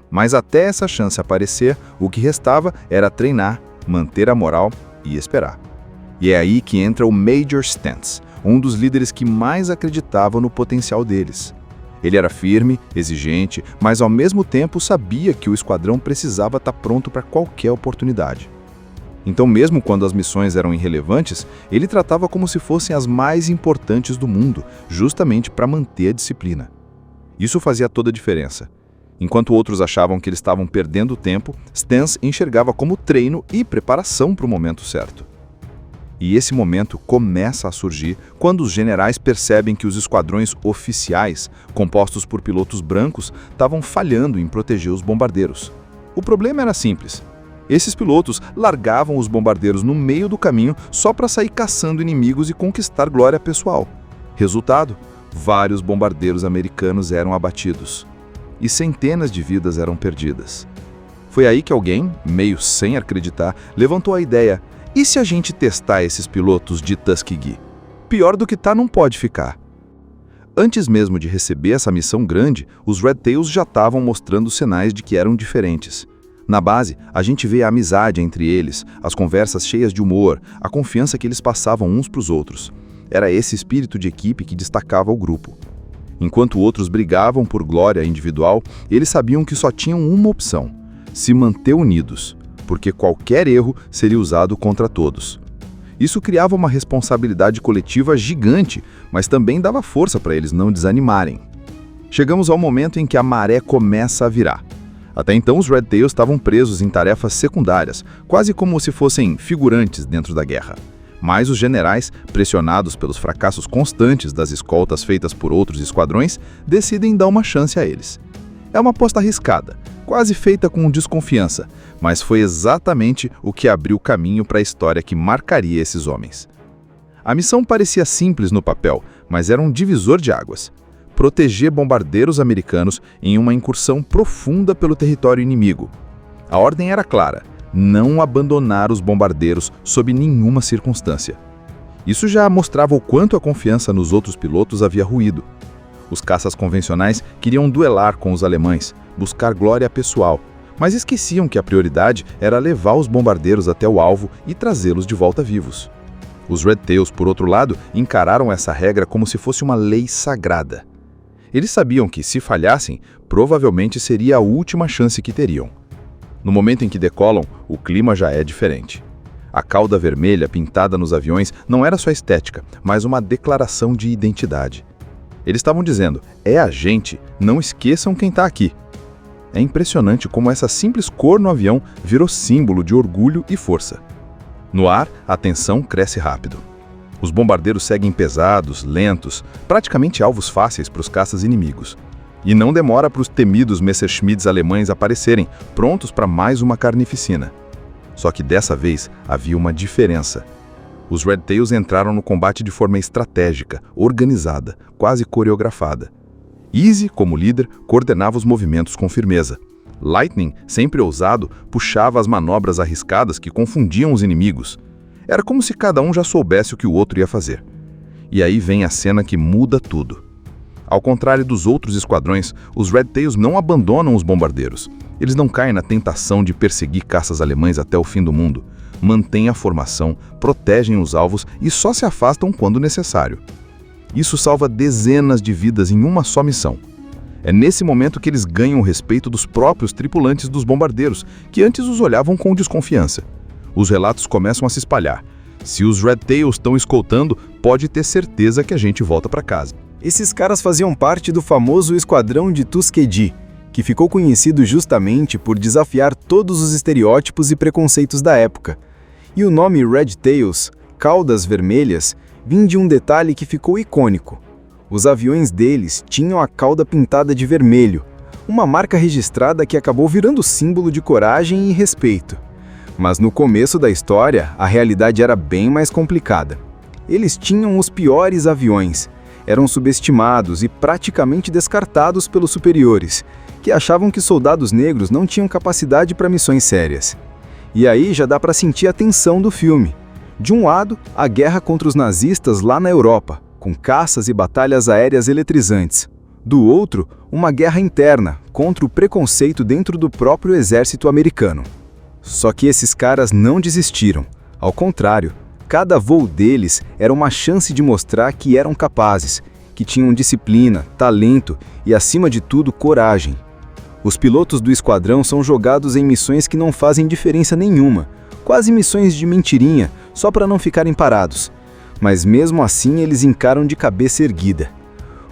Mas até essa chance aparecer, o que restava era treinar, manter a moral e esperar. E é aí que entra o Major Stens, um dos líderes que mais acreditava no potencial deles. Ele era firme, exigente, mas ao mesmo tempo sabia que o esquadrão precisava estar pronto para qualquer oportunidade. Então, mesmo quando as missões eram irrelevantes, ele tratava como se fossem as mais importantes do mundo, justamente para manter a disciplina. Isso fazia toda a diferença. Enquanto outros achavam que eles estavam perdendo tempo, Stens enxergava como treino e preparação para o momento certo. E esse momento começa a surgir quando os generais percebem que os esquadrões oficiais, compostos por pilotos brancos, estavam falhando em proteger os bombardeiros. O problema era simples. Esses pilotos largavam os bombardeiros no meio do caminho só para sair caçando inimigos e conquistar glória pessoal. Resultado: vários bombardeiros americanos eram abatidos. E centenas de vidas eram perdidas. Foi aí que alguém, meio sem acreditar, levantou a ideia: e se a gente testar esses pilotos de Tuskegee? Pior do que tá não pode ficar. Antes mesmo de receber essa missão grande, os Red Tails já estavam mostrando sinais de que eram diferentes. Na base, a gente vê a amizade entre eles, as conversas cheias de humor, a confiança que eles passavam uns para os outros. Era esse espírito de equipe que destacava o grupo. Enquanto outros brigavam por glória individual, eles sabiam que só tinham uma opção: se manter unidos, porque qualquer erro seria usado contra todos. Isso criava uma responsabilidade coletiva gigante, mas também dava força para eles não desanimarem. Chegamos ao momento em que a maré começa a virar. Até então, os Red Tails estavam presos em tarefas secundárias, quase como se fossem figurantes dentro da guerra. Mas os generais, pressionados pelos fracassos constantes das escoltas feitas por outros esquadrões, decidem dar uma chance a eles. É uma aposta arriscada, quase feita com desconfiança, mas foi exatamente o que abriu o caminho para a história que marcaria esses homens. A missão parecia simples no papel, mas era um divisor de águas. Proteger bombardeiros americanos em uma incursão profunda pelo território inimigo. A ordem era clara: não abandonar os bombardeiros sob nenhuma circunstância. Isso já mostrava o quanto a confiança nos outros pilotos havia ruído. Os caças convencionais queriam duelar com os alemães, buscar glória pessoal, mas esqueciam que a prioridade era levar os bombardeiros até o alvo e trazê-los de volta vivos. Os Red Tails, por outro lado, encararam essa regra como se fosse uma lei sagrada. Eles sabiam que, se falhassem, provavelmente seria a última chance que teriam. No momento em que decolam, o clima já é diferente. A cauda vermelha pintada nos aviões não era só estética, mas uma declaração de identidade. Eles estavam dizendo: é a gente, não esqueçam quem está aqui. É impressionante como essa simples cor no avião virou símbolo de orgulho e força. No ar, a tensão cresce rápido. Os bombardeiros seguem pesados, lentos, praticamente alvos fáceis para os caças inimigos. E não demora para os temidos Messerschmitts alemães aparecerem, prontos para mais uma carnificina. Só que dessa vez havia uma diferença. Os Red Tails entraram no combate de forma estratégica, organizada, quase coreografada. Easy, como líder, coordenava os movimentos com firmeza. Lightning, sempre ousado, puxava as manobras arriscadas que confundiam os inimigos. Era como se cada um já soubesse o que o outro ia fazer. E aí vem a cena que muda tudo. Ao contrário dos outros esquadrões, os Red Tails não abandonam os bombardeiros. Eles não caem na tentação de perseguir caças alemães até o fim do mundo. Mantêm a formação, protegem os alvos e só se afastam quando necessário. Isso salva dezenas de vidas em uma só missão. É nesse momento que eles ganham o respeito dos próprios tripulantes dos bombardeiros, que antes os olhavam com desconfiança. Os relatos começam a se espalhar. Se os Red Tails estão escoltando, pode ter certeza que a gente volta para casa. Esses caras faziam parte do famoso Esquadrão de Tuskegee, que ficou conhecido justamente por desafiar todos os estereótipos e preconceitos da época. E o nome Red Tails, caudas vermelhas, vinha de um detalhe que ficou icônico. Os aviões deles tinham a cauda pintada de vermelho, uma marca registrada que acabou virando símbolo de coragem e respeito. Mas no começo da história, a realidade era bem mais complicada. Eles tinham os piores aviões, eram subestimados e praticamente descartados pelos superiores, que achavam que soldados negros não tinham capacidade para missões sérias. E aí já dá para sentir a tensão do filme. De um lado, a guerra contra os nazistas lá na Europa, com caças e batalhas aéreas eletrizantes. Do outro, uma guerra interna, contra o preconceito dentro do próprio exército americano. Só que esses caras não desistiram. Ao contrário, cada voo deles era uma chance de mostrar que eram capazes, que tinham disciplina, talento e, acima de tudo, coragem. Os pilotos do esquadrão são jogados em missões que não fazem diferença nenhuma, quase missões de mentirinha, só para não ficarem parados. Mas mesmo assim eles encaram de cabeça erguida.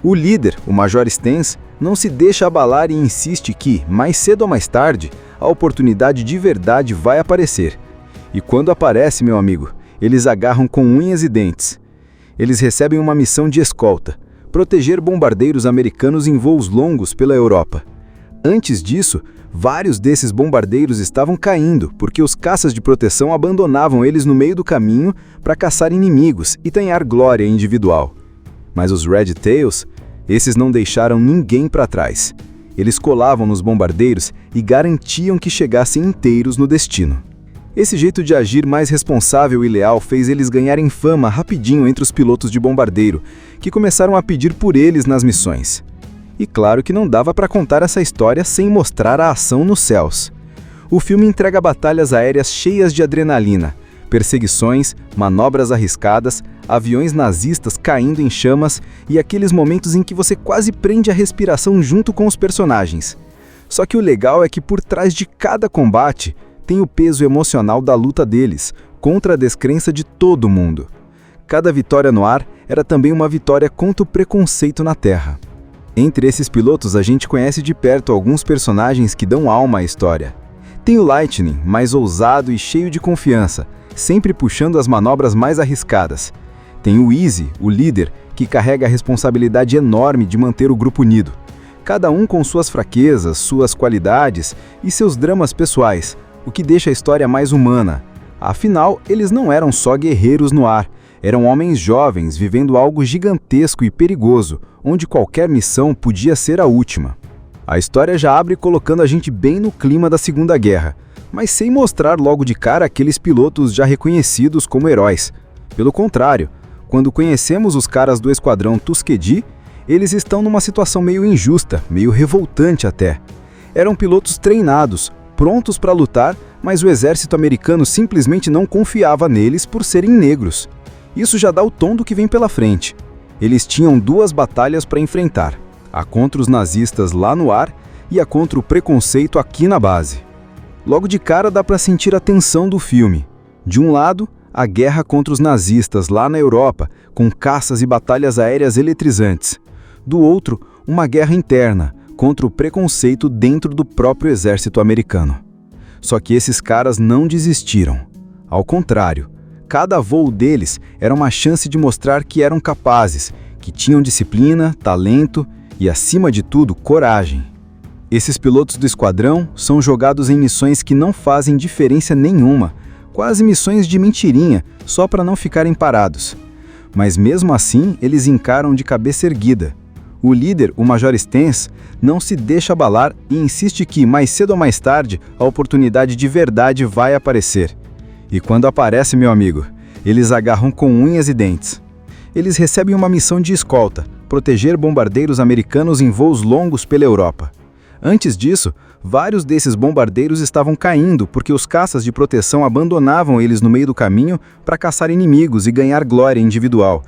O líder, o Major Stens, não se deixa abalar e insiste que, mais cedo ou mais tarde, a oportunidade de verdade vai aparecer. E quando aparece, meu amigo, eles agarram com unhas e dentes. Eles recebem uma missão de escolta, proteger bombardeiros americanos em voos longos pela Europa. Antes disso, vários desses bombardeiros estavam caindo porque os caças de proteção abandonavam eles no meio do caminho para caçar inimigos e ganhar glória individual. Mas os Red Tails, esses não deixaram ninguém para trás. Eles colavam nos bombardeiros e garantiam que chegassem inteiros no destino. Esse jeito de agir mais responsável e leal fez eles ganharem fama rapidinho entre os pilotos de bombardeiro, que começaram a pedir por eles nas missões. E claro que não dava para contar essa história sem mostrar a ação nos céus. O filme entrega batalhas aéreas cheias de adrenalina, perseguições, manobras arriscadas, aviões nazistas caindo em chamas e aqueles momentos em que você quase prende a respiração junto com os personagens. Só que o legal é que por trás de cada combate tem o peso emocional da luta deles, contra a descrença de todo mundo. Cada vitória no ar era também uma vitória contra o preconceito na terra. Entre esses pilotos a gente conhece de perto alguns personagens que dão alma à história. Tem o Lightning, mais ousado e cheio de confiança, sempre puxando as manobras mais arriscadas. Tem o Easy, o líder, que carrega a responsabilidade enorme de manter o grupo unido. Cada um com suas fraquezas, suas qualidades e seus dramas pessoais, o que deixa a história mais humana. Afinal, eles não eram só guerreiros no ar, eram homens jovens vivendo algo gigantesco e perigoso, onde qualquer missão podia ser a última. A história já abre colocando a gente bem no clima da Segunda Guerra, mas sem mostrar logo de cara aqueles pilotos já reconhecidos como heróis. Pelo contrário, quando conhecemos os caras do esquadrão Tuskegee, eles estão numa situação meio injusta, meio revoltante até. Eram pilotos treinados, prontos para lutar, mas o exército americano simplesmente não confiava neles por serem negros. Isso já dá o tom do que vem pela frente. Eles tinham duas batalhas para enfrentar, a contra os nazistas lá no ar e a contra o preconceito aqui na base. Logo de cara dá para sentir a tensão do filme. De um lado, a guerra contra os nazistas lá na Europa, com caças e batalhas aéreas eletrizantes. Do outro, uma guerra interna, contra o preconceito dentro do próprio exército americano. Só que esses caras não desistiram. Ao contrário, cada voo deles era uma chance de mostrar que eram capazes, que tinham disciplina, talento e, acima de tudo, coragem. Esses pilotos do esquadrão são jogados em missões que não fazem diferença nenhuma, quase missões de mentirinha, só para não ficarem parados. Mas mesmo assim, eles encaram de cabeça erguida. O líder, o Major Stens, não se deixa abalar e insiste que, mais cedo ou mais tarde, a oportunidade de verdade vai aparecer. E quando aparece, meu amigo, eles agarram com unhas e dentes. Eles recebem uma missão de escolta, proteger bombardeiros americanos em voos longos pela Europa. Antes disso, vários desses bombardeiros estavam caindo porque os caças de proteção abandonavam eles no meio do caminho para caçar inimigos e ganhar glória individual.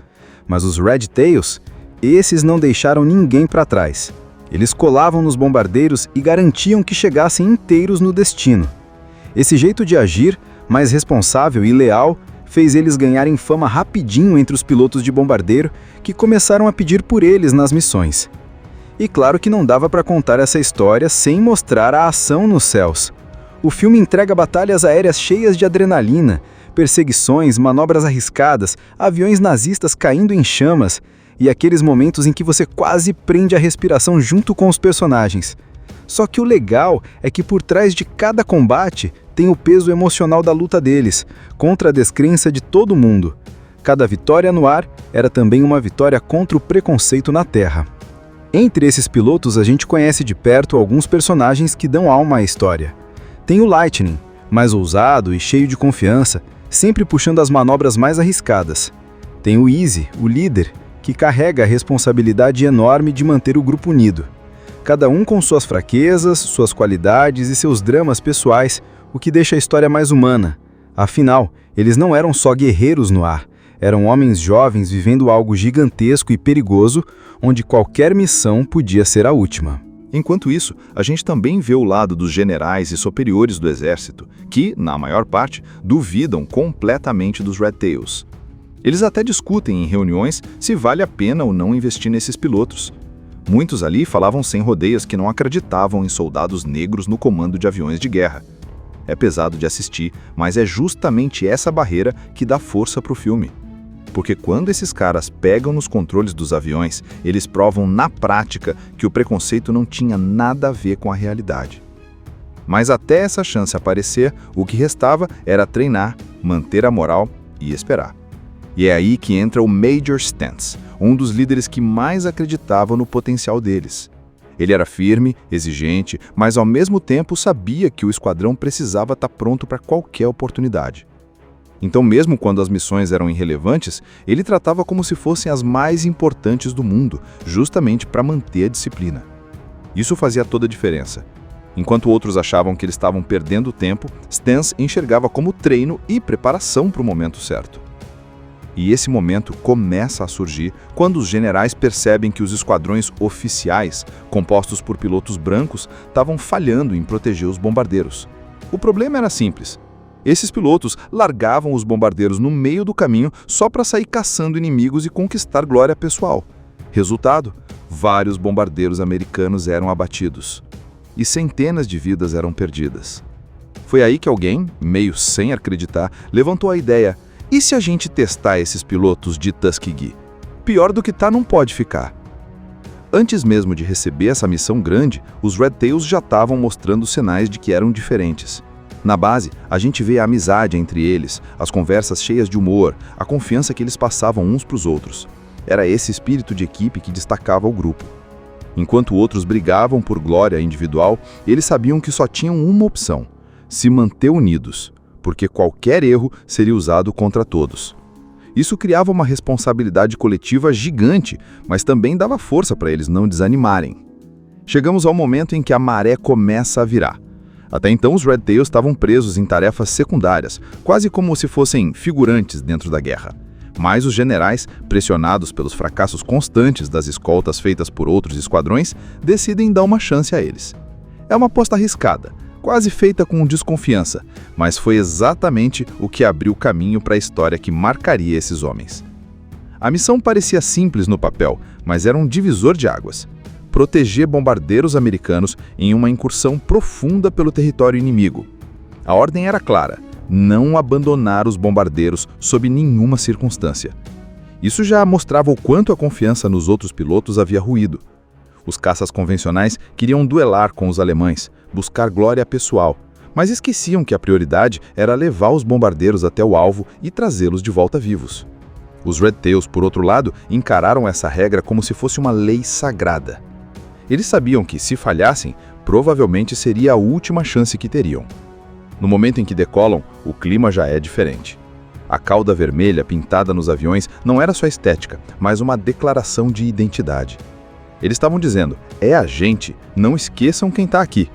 Mas os Red Tails, esses não deixaram ninguém para trás. Eles colavam nos bombardeiros e garantiam que chegassem inteiros no destino. Esse jeito de agir, mais responsável e leal, fez eles ganharem fama rapidinho entre os pilotos de bombardeiro que começaram a pedir por eles nas missões. E claro que não dava para contar essa história sem mostrar a ação nos céus. O filme entrega batalhas aéreas cheias de adrenalina, perseguições, manobras arriscadas, aviões nazistas caindo em chamas e aqueles momentos em que você quase prende a respiração junto com os personagens. Só que o legal é que por trás de cada combate tem o peso emocional da luta deles, contra a descrença de todo mundo. Cada vitória no ar era também uma vitória contra o preconceito na terra. Entre esses pilotos a gente conhece de perto alguns personagens que dão alma à história. Tem o Lightning, mais ousado e cheio de confiança, sempre puxando as manobras mais arriscadas. Tem o Easy, o líder, que carrega a responsabilidade enorme de manter o grupo unido. Cada um com suas fraquezas, suas qualidades e seus dramas pessoais, o que deixa a história mais humana. Afinal, eles não eram só guerreiros no ar, eram homens jovens vivendo algo gigantesco e perigoso, onde qualquer missão podia ser a última. Enquanto isso, a gente também vê o lado dos generais e superiores do exército, que, na maior parte, duvidam completamente dos Red Tails. Eles até discutem em reuniões se vale a pena ou não investir nesses pilotos. Muitos ali falavam sem rodeios que não acreditavam em soldados negros no comando de aviões de guerra. É pesado de assistir, mas é justamente essa barreira que dá força para o filme. Porque quando esses caras pegam nos controles dos aviões, eles provam na prática que o preconceito não tinha nada a ver com a realidade. Mas até essa chance aparecer, o que restava era treinar, manter a moral e esperar. E é aí que entra o Major Stens, um dos líderes que mais acreditava no potencial deles. Ele era firme, exigente, mas ao mesmo tempo sabia que o esquadrão precisava estar pronto para qualquer oportunidade. Então, mesmo quando as missões eram irrelevantes, ele tratava como se fossem as mais importantes do mundo, justamente para manter a disciplina. Isso fazia toda a diferença. Enquanto outros achavam que eles estavam perdendo tempo, Stens enxergava como treino e preparação para o momento certo. E esse momento começa a surgir quando os generais percebem que os esquadrões oficiais, compostos por pilotos brancos, estavam falhando em proteger os bombardeiros. O problema era simples. Esses pilotos largavam os bombardeiros no meio do caminho só para sair caçando inimigos e conquistar glória pessoal. Resultado: vários bombardeiros americanos eram abatidos e centenas de vidas eram perdidas. Foi aí que alguém, meio sem acreditar, levantou a ideia: e se a gente testar esses pilotos de Tuskegee? Pior do que tá não pode ficar. Antes mesmo de receber essa missão grande, os Red Tails já estavam mostrando sinais de que eram diferentes. Na base, a gente vê a amizade entre eles, as conversas cheias de humor, a confiança que eles passavam uns para os outros. Era esse espírito de equipe que destacava o grupo. Enquanto outros brigavam por glória individual, eles sabiam que só tinham uma opção: se manter unidos, porque qualquer erro seria usado contra todos. Isso criava uma responsabilidade coletiva gigante, mas também dava força para eles não desanimarem. Chegamos ao momento em que a maré começa a virar. Até então, os Red Tails estavam presos em tarefas secundárias, quase como se fossem figurantes dentro da guerra. Mas os generais, pressionados pelos fracassos constantes das escoltas feitas por outros esquadrões, decidem dar uma chance a eles. É uma aposta arriscada, quase feita com desconfiança, mas foi exatamente o que abriu caminho para a história que marcaria esses homens. A missão parecia simples no papel, mas era um divisor de águas: proteger bombardeiros americanos em uma incursão profunda pelo território inimigo. A ordem era clara: não abandonar os bombardeiros sob nenhuma circunstância. Isso já mostrava o quanto a confiança nos outros pilotos havia ruído. Os caças convencionais queriam duelar com os alemães, buscar glória pessoal, mas esqueciam que a prioridade era levar os bombardeiros até o alvo e trazê-los de volta vivos. Os Red Tails, por outro lado, encararam essa regra como se fosse uma lei sagrada. Eles sabiam que, se falhassem, provavelmente seria a última chance que teriam. No momento em que decolam, o clima já é diferente. A cauda vermelha pintada nos aviões não era só estética, mas uma declaração de identidade. Eles estavam dizendo: é a gente, não esqueçam quem está aqui.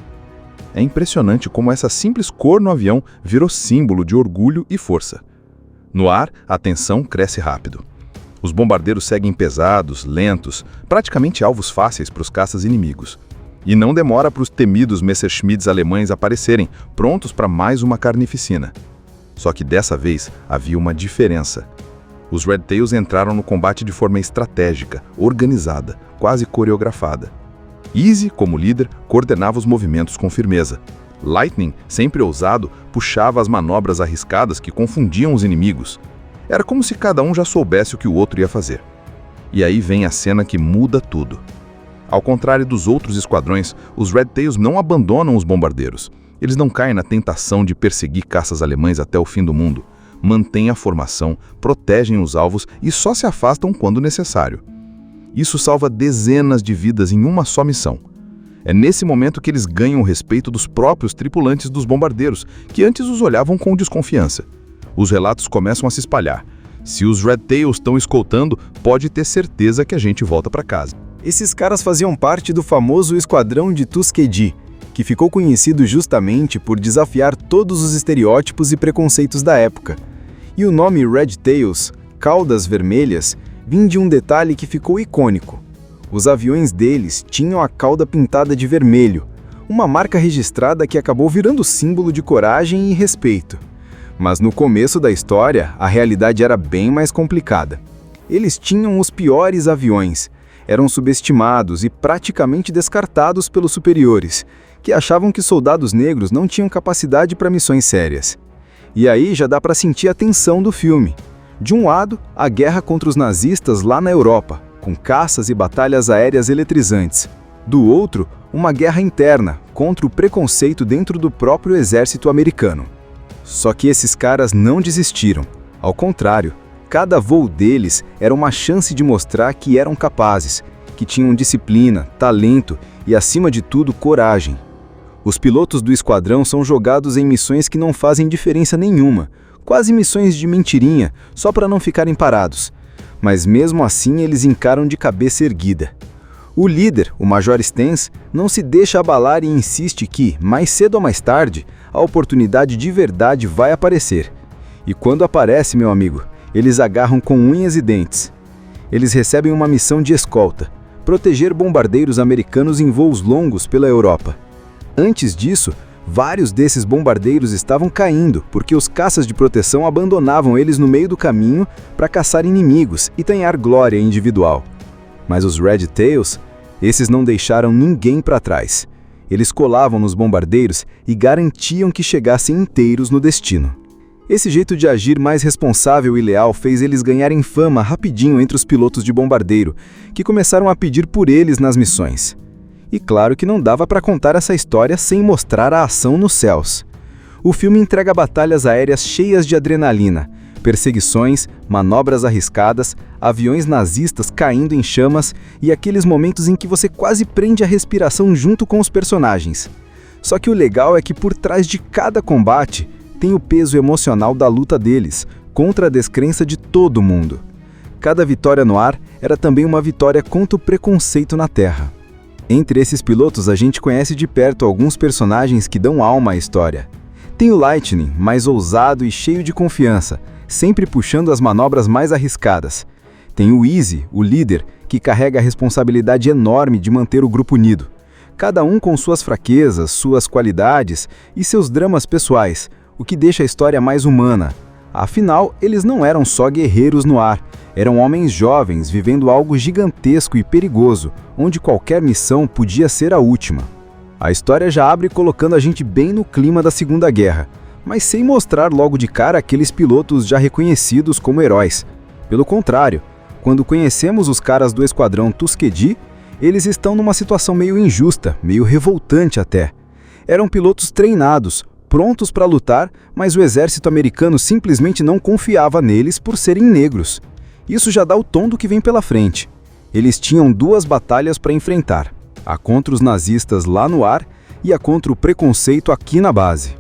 É impressionante como essa simples cor no avião virou símbolo de orgulho e força. No ar, a tensão cresce rápido. Os bombardeiros seguem pesados, lentos, praticamente alvos fáceis para os caças inimigos. E não demora para os temidos Messerschmitts alemães aparecerem, prontos para mais uma carnificina. Só que dessa vez havia uma diferença. Os Red Tails entraram no combate de forma estratégica, organizada, quase coreografada. Easy, como líder, coordenava os movimentos com firmeza. Lightning, sempre ousado, puxava as manobras arriscadas que confundiam os inimigos. Era como se cada um já soubesse o que o outro ia fazer. E aí vem a cena que muda tudo. Ao contrário dos outros esquadrões, os Red Tails não abandonam os bombardeiros. Eles não caem na tentação de perseguir caças alemães até o fim do mundo. Mantêm a formação, protegem os alvos e só se afastam quando necessário. Isso salva dezenas de vidas em uma só missão. É nesse momento que eles ganham o respeito dos próprios tripulantes dos bombardeiros, que antes os olhavam com desconfiança. Os relatos começam a se espalhar. Se os Red Tails estão escoltando, pode ter certeza que a gente volta para casa. Esses caras faziam parte do famoso Esquadrão de Tuskegee, que ficou conhecido justamente por desafiar todos os estereótipos e preconceitos da época. E o nome Red Tails, caudas vermelhas, vinha de um detalhe que ficou icônico. Os aviões deles tinham a cauda pintada de vermelho, uma marca registrada que acabou virando símbolo de coragem e respeito. Mas no começo da história, a realidade era bem mais complicada. Eles tinham os piores aviões, eram subestimados e praticamente descartados pelos superiores, que achavam que soldados negros não tinham capacidade para missões sérias. E aí já dá para sentir a tensão do filme. De um lado, a guerra contra os nazistas lá na Europa, com caças e batalhas aéreas eletrizantes. Do outro, uma guerra interna, contra o preconceito dentro do próprio exército americano. Só que esses caras não desistiram. Ao contrário, cada voo deles era uma chance de mostrar que eram capazes, que tinham disciplina, talento e, acima de tudo, coragem. Os pilotos do esquadrão são jogados em missões que não fazem diferença nenhuma, quase missões de mentirinha, só para não ficarem parados. Mas mesmo assim eles encaram de cabeça erguida. O líder, o Major Stens, não se deixa abalar e insiste que, mais cedo ou mais tarde, a oportunidade de verdade vai aparecer. E quando aparece, meu amigo, Eles agarram com unhas e dentes. Eles recebem uma missão de escolta: proteger bombardeiros americanos em voos longos pela Europa. Antes disso, vários desses bombardeiros estavam caindo porque os caças de proteção abandonavam eles no meio do caminho para caçar inimigos e ganhar glória individual. Mas os Red Tails, esses não deixaram ninguém para trás. Eles colavam nos bombardeiros e garantiam que chegassem inteiros no destino. Esse jeito de agir mais responsável e leal fez eles ganharem fama rapidinho entre os pilotos de bombardeiro, que começaram a pedir por eles nas missões. E claro que não dava para contar essa história sem mostrar a ação nos céus. O filme entrega batalhas aéreas cheias de adrenalina, perseguições, manobras arriscadas, aviões nazistas caindo em chamas e aqueles momentos em que você quase prende a respiração junto com os personagens. Só que o legal é que por trás de cada combate tem o peso emocional da luta deles, contra a descrença de todo mundo. Cada vitória no ar era também uma vitória contra o preconceito na terra. Entre esses pilotos a gente conhece de perto alguns personagens que dão alma à história. Tem o Lightning, mais ousado e cheio de confiança, sempre puxando as manobras mais arriscadas. Tem o Easy, o líder, que carrega a responsabilidade enorme de manter o grupo unido. Cada um com suas fraquezas, suas qualidades e seus dramas pessoais, o que deixa a história mais humana. Afinal, eles não eram só guerreiros no ar, eram homens jovens vivendo algo gigantesco e perigoso, onde qualquer missão podia ser a última. A história já abre colocando a gente bem no clima da Segunda Guerra, mas sem mostrar logo de cara aqueles pilotos já reconhecidos como heróis. Pelo contrário, quando conhecemos os caras do Esquadrão Tuskegee, eles estão numa situação meio injusta, meio revoltante até. Eram pilotos treinados, prontos para lutar, mas o exército americano simplesmente não confiava neles por serem negros. Isso já dá o tom do que vem pela frente. Eles tinham duas batalhas para enfrentar, a contra os nazistas lá no ar e a contra o preconceito aqui na base.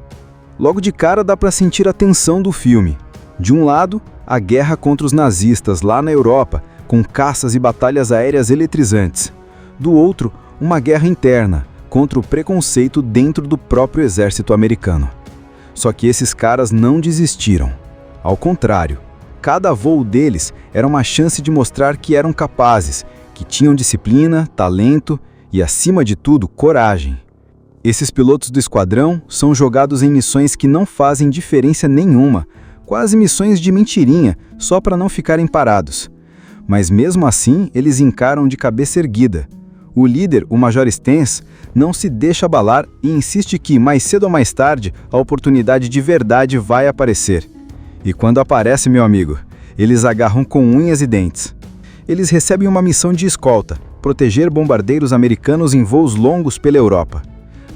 Logo de cara dá para sentir a tensão do filme. De um lado, a guerra contra os nazistas lá na Europa, com caças e batalhas aéreas eletrizantes. Do outro, uma guerra interna, contra o preconceito dentro do próprio exército americano. Só que esses caras não desistiram. Ao contrário, cada voo deles era uma chance de mostrar que eram capazes, que tinham disciplina, talento e, acima de tudo, coragem. Esses pilotos do esquadrão são jogados em missões que não fazem diferença nenhuma, quase missões de mentirinha, só para não ficarem parados. Mas mesmo assim, eles encaram de cabeça erguida. O líder, o Major Stens, não se deixa abalar e insiste que, mais cedo ou mais tarde, a oportunidade de verdade vai aparecer. E quando aparece, meu amigo, eles agarram com unhas e dentes. Eles recebem uma missão de escolta, proteger bombardeiros americanos em voos longos pela Europa.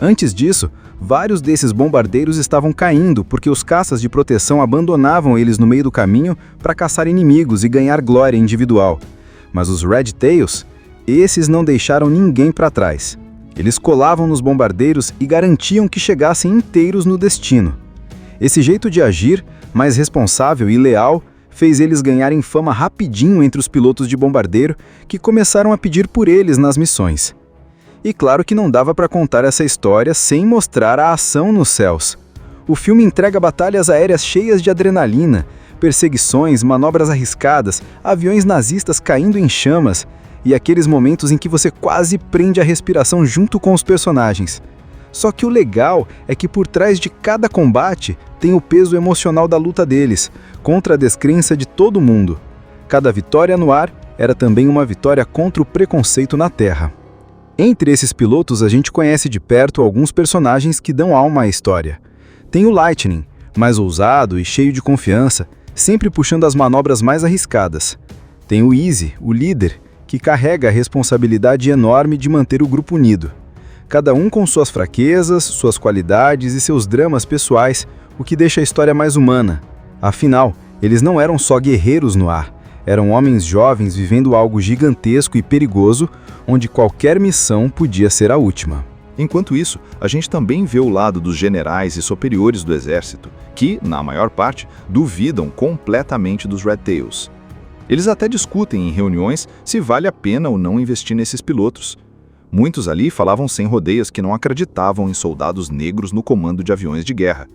Antes disso, vários desses bombardeiros estavam caindo porque os caças de proteção abandonavam eles no meio do caminho para caçar inimigos e ganhar glória individual. Mas os Red Tails, esses não deixaram ninguém para trás. Eles colavam nos bombardeiros e garantiam que chegassem inteiros no destino. Esse jeito de agir, mais responsável e leal, fez eles ganharem fama rapidinho entre os pilotos de bombardeiro que começaram a pedir por eles nas missões. E claro que não dava para contar essa história sem mostrar a ação nos céus. O filme entrega batalhas aéreas cheias de adrenalina, perseguições, manobras arriscadas, aviões nazistas caindo em chamas e aqueles momentos em que você quase prende a respiração junto com os personagens. Só que o legal é que por trás de cada combate tem o peso emocional da luta deles, contra a descrença de todo mundo. Cada vitória no ar era também uma vitória contra o preconceito na terra. Entre esses pilotos a gente conhece de perto alguns personagens que dão alma à história. Tem o Lightning, mais ousado e cheio de confiança, sempre puxando as manobras mais arriscadas. Tem o Easy, o líder, que carrega a responsabilidade enorme de manter o grupo unido. Cada um com suas fraquezas, suas qualidades e seus dramas pessoais, o que deixa a história mais humana. Afinal, eles não eram só guerreiros no ar, eram homens jovens vivendo algo gigantesco e perigoso, onde qualquer missão podia ser a última. Enquanto isso, a gente também vê o lado dos generais e superiores do exército, que, na maior parte, duvidam completamente dos Red Tails. Eles até discutem em reuniões se vale a pena ou não investir nesses pilotos. Muitos ali falavam sem rodeios que não acreditavam em soldados negros no comando de aviões de guerra.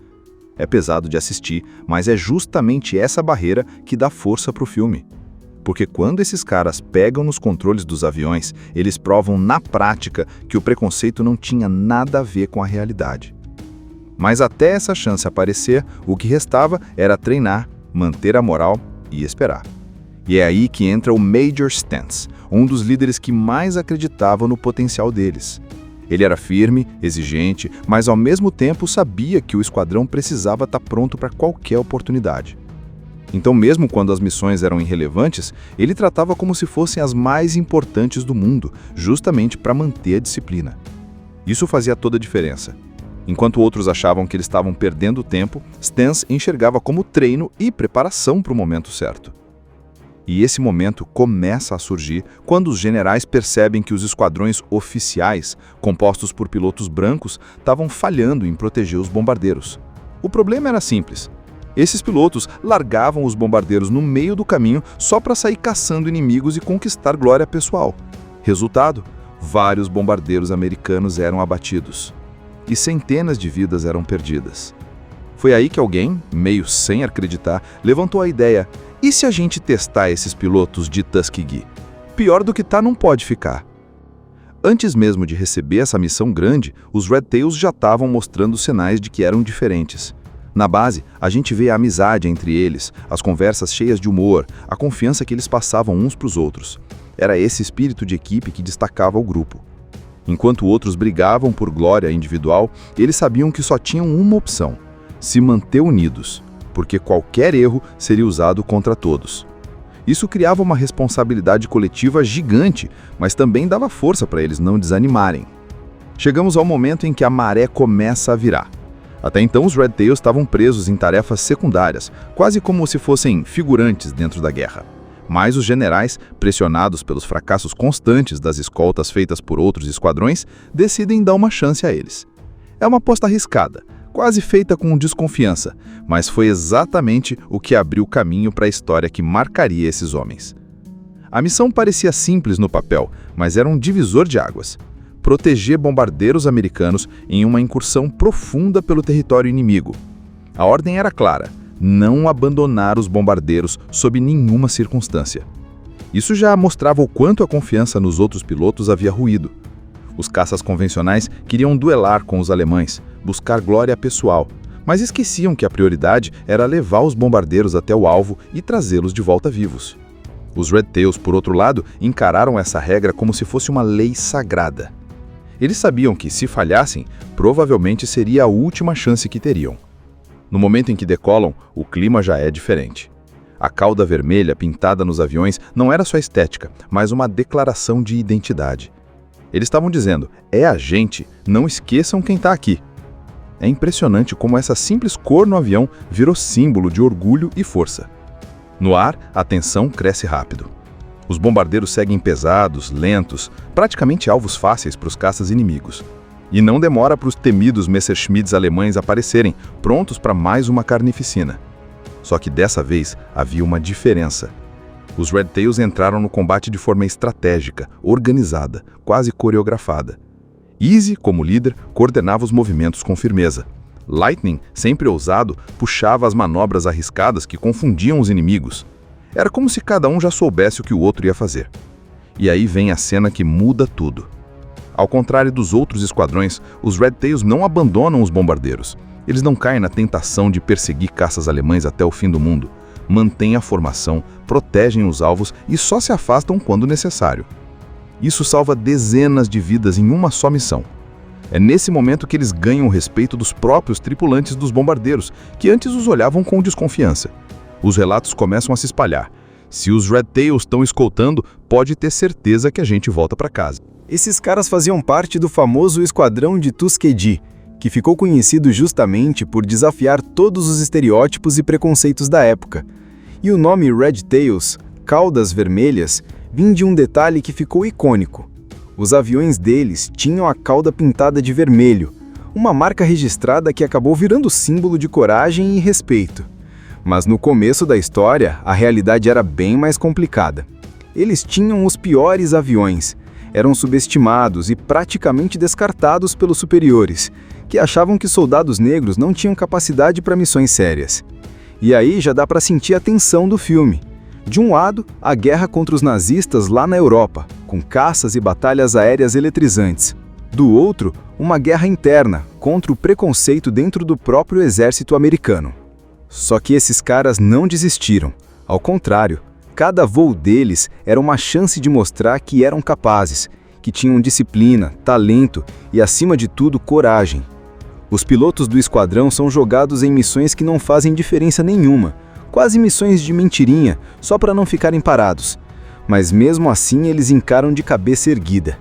É pesado de assistir, mas é justamente essa barreira que dá força para o filme. Porque quando esses caras pegam nos controles dos aviões, eles provam na prática que o preconceito não tinha nada a ver com a realidade. Mas até essa chance aparecer, o que restava era treinar, manter a moral e esperar. E é aí que entra o Major Stantz, um dos líderes que mais acreditavam no potencial deles. Ele era firme, exigente, mas ao mesmo tempo sabia que o esquadrão precisava estar pronto para qualquer oportunidade. Então, mesmo quando as missões eram irrelevantes, ele tratava como se fossem as mais importantes do mundo, justamente para manter a disciplina. Isso fazia toda a diferença. Enquanto outros achavam que eles estavam perdendo tempo, Stantz enxergava como treino e preparação para o momento certo. E esse momento começa a surgir quando os generais percebem que os esquadrões oficiais, compostos por pilotos brancos, estavam falhando em proteger os bombardeiros. O problema era simples. Esses pilotos largavam os bombardeiros no meio do caminho só para sair caçando inimigos e conquistar glória pessoal. Resultado: vários bombardeiros americanos eram abatidos. E centenas de vidas eram perdidas. Foi aí que alguém, meio sem acreditar, levantou a ideia: e se a gente testar esses pilotos de Tuskegee? Pior do que tá não pode ficar. Antes mesmo de receber essa missão grande, os Red Tails já estavam mostrando sinais de que eram diferentes. Na base, a gente vê a amizade entre eles, as conversas cheias de humor, a confiança que eles passavam uns para os outros. Era esse espírito de equipe que destacava o grupo. Enquanto outros brigavam por glória individual, eles sabiam que só tinham uma opção: se manter unidos, porque qualquer erro seria usado contra todos. Isso criava uma responsabilidade coletiva gigante, mas também dava força para eles não desanimarem. Chegamos ao momento em que a maré começa a virar. Até então, os Red Tails estavam presos em tarefas secundárias, quase como se fossem figurantes dentro da guerra. Mas os generais, pressionados pelos fracassos constantes das escoltas feitas por outros esquadrões, decidem dar uma chance a eles. É uma aposta arriscada, quase feita com desconfiança, mas foi exatamente o que abriu caminho para a história que marcaria esses homens. A missão parecia simples no papel, mas era um divisor de águas: proteger bombardeiros americanos em uma incursão profunda pelo território inimigo. A ordem era clara: não abandonar os bombardeiros sob nenhuma circunstância. Isso já mostrava o quanto a confiança nos outros pilotos havia ruído. Os caças convencionais queriam duelar com os alemães, buscar glória pessoal, mas esqueciam que a prioridade era levar os bombardeiros até o alvo e trazê-los de volta vivos. Os Red Tails, por outro lado, encararam essa regra como se fosse uma lei sagrada. Eles sabiam que, se falhassem, provavelmente seria a última chance que teriam. No momento em que decolam, o clima já é diferente. A cauda vermelha pintada nos aviões não era só estética, mas uma declaração de identidade. Eles estavam dizendo: é a gente, não esqueçam quem está aqui. É impressionante como essa simples cor no avião virou símbolo de orgulho e força. No ar, a tensão cresce rápido. Os bombardeiros seguem pesados, lentos, praticamente alvos fáceis para os caças inimigos. E não demora para os temidos Messerschmitts alemães aparecerem, prontos para mais uma carnificina. Só que dessa vez havia uma diferença. Os Red Tails entraram no combate de forma estratégica, organizada, quase coreografada. Easy, como líder, coordenava os movimentos com firmeza. Lightning, sempre ousado, puxava as manobras arriscadas que confundiam os inimigos. Era como se cada um já soubesse o que o outro ia fazer. E aí vem a cena que muda tudo. Ao contrário dos outros esquadrões, os Red Tails não abandonam os bombardeiros. Eles não caem na tentação de perseguir caças alemães até o fim do mundo. Mantêm a formação, protegem os alvos e só se afastam quando necessário. Isso salva dezenas de vidas em uma só missão. É nesse momento que eles ganham o respeito dos próprios tripulantes dos bombardeiros, que antes os olhavam com desconfiança. Os relatos começam a se espalhar. Se os Red Tails estão escoltando, pode ter certeza que a gente volta para casa. Esses caras faziam parte do famoso Esquadrão de Tuskegee, que ficou conhecido justamente por desafiar todos os estereótipos e preconceitos da época. E o nome Red Tails, caudas vermelhas, vinha de um detalhe que ficou icônico. Os aviões deles tinham a cauda pintada de vermelho, uma marca registrada que acabou virando símbolo de coragem e respeito. Mas no começo da história, a realidade era bem mais complicada. Eles tinham os piores aviões, eram subestimados e praticamente descartados pelos superiores, que achavam que soldados negros não tinham capacidade para missões sérias. E aí já dá para sentir a tensão do filme. De um lado, a guerra contra os nazistas lá na Europa, com caças e batalhas aéreas eletrizantes. Do outro, uma guerra interna, contra o preconceito dentro do próprio exército americano. Só que esses caras não desistiram. Ao contrário, cada voo deles era uma chance de mostrar que eram capazes, que tinham disciplina, talento e, acima de tudo, coragem. Os pilotos do esquadrão são jogados em missões que não fazem diferença nenhuma, quase missões de mentirinha, só para não ficarem parados. Mas mesmo assim eles encaram de cabeça erguida.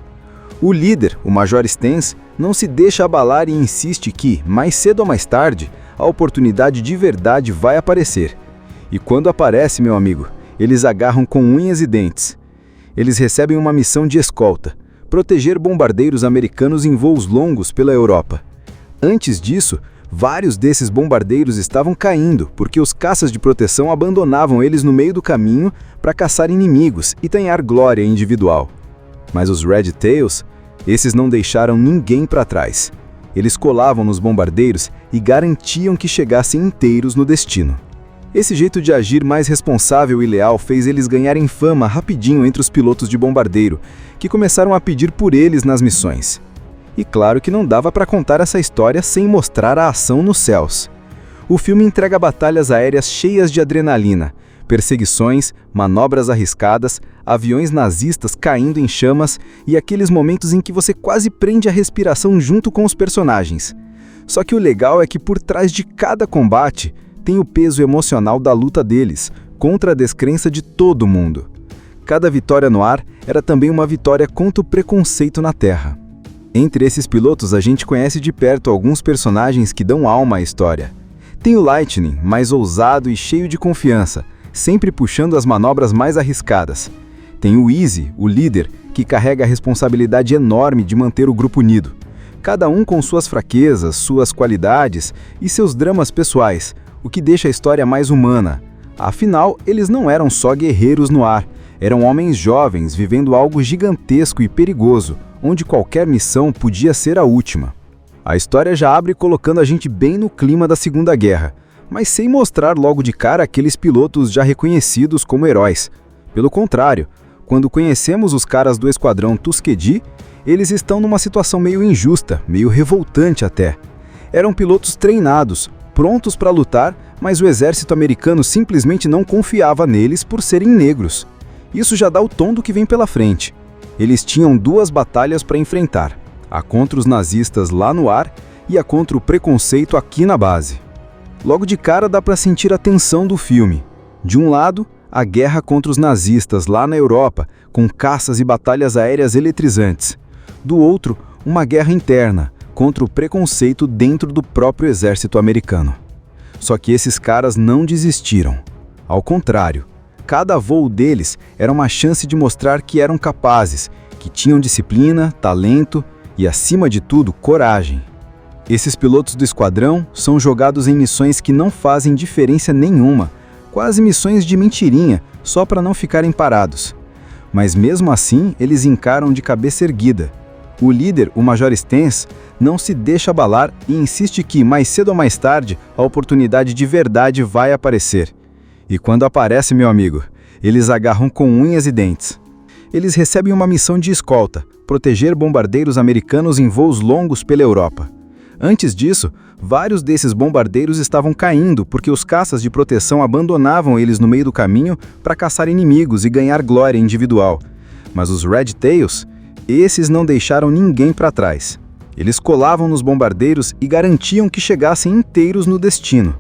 O líder, o Major Stens, não se deixa abalar e insiste que, mais cedo ou mais tarde, a oportunidade de verdade vai aparecer. E quando aparece, meu amigo, eles agarram com unhas e dentes. Eles recebem uma missão de escolta, proteger bombardeiros americanos em voos longos pela Europa. Antes disso, vários desses bombardeiros estavam caindo porque os caças de proteção abandonavam eles no meio do caminho para caçar inimigos e ganhar glória individual. Mas os Red Tails, esses não deixaram ninguém para trás. Eles colavam nos bombardeiros e garantiam que chegassem inteiros no destino. Esse jeito de agir mais responsável e leal fez eles ganharem fama rapidinho entre os pilotos de bombardeiro, que começaram a pedir por eles nas missões. E claro que não dava para contar essa história sem mostrar a ação nos céus. O filme entrega batalhas aéreas cheias de adrenalina, perseguições, manobras arriscadas, aviões nazistas caindo em chamas e aqueles momentos em que você quase prende a respiração junto com os personagens. Só que o legal é que por trás de cada combate tem o peso emocional da luta deles, contra a descrença de todo mundo. Cada vitória no ar era também uma vitória contra o preconceito na terra. Entre esses pilotos a gente conhece de perto alguns personagens que dão alma à história. Tem o Lightning, mais ousado e cheio de confiança, sempre puxando as manobras mais arriscadas. Tem o Easy, o líder, que carrega a responsabilidade enorme de manter o grupo unido. Cada um com suas fraquezas, suas qualidades e seus dramas pessoais, o que deixa a história mais humana. Afinal, eles não eram só guerreiros no ar, eram homens jovens vivendo algo gigantesco e perigoso, onde qualquer missão podia ser a última. A história já abre colocando a gente bem no clima da Segunda Guerra, mas sem mostrar logo de cara aqueles pilotos já reconhecidos como heróis. Pelo contrário, quando conhecemos os caras do esquadrão Tuskegee, eles estão numa situação meio injusta, meio revoltante até. Eram pilotos treinados, prontos para lutar, mas o exército americano simplesmente não confiava neles por serem negros. Isso já dá o tom do que vem pela frente. Eles tinham duas batalhas para enfrentar, a contra os nazistas lá no ar e a contra o preconceito aqui na base. Logo de cara dá para sentir a tensão do filme. De um lado, a guerra contra os nazistas lá na Europa, com caças e batalhas aéreas eletrizantes. Do outro, uma guerra interna, contra o preconceito dentro do próprio exército americano. Só que esses caras não desistiram. Ao contrário, cada voo deles era uma chance de mostrar que eram capazes, que tinham disciplina, talento e, acima de tudo, coragem. Esses pilotos do esquadrão são jogados em missões que não fazem diferença nenhuma, quase missões de mentirinha, só para não ficarem parados. Mas mesmo assim, eles encaram de cabeça erguida. O líder, o Major Stens, não se deixa abalar e insiste que, mais cedo ou mais tarde, a oportunidade de verdade vai aparecer. E quando aparece, meu amigo, eles agarram com unhas e dentes. Eles recebem uma missão de escolta, proteger bombardeiros americanos em voos longos pela Europa. Antes disso, vários desses bombardeiros estavam caindo porque os caças de proteção abandonavam eles no meio do caminho para caçar inimigos e ganhar glória individual. Mas os Red Tails, esses não deixaram ninguém para trás. Eles colavam nos bombardeiros e garantiam que chegassem inteiros no destino.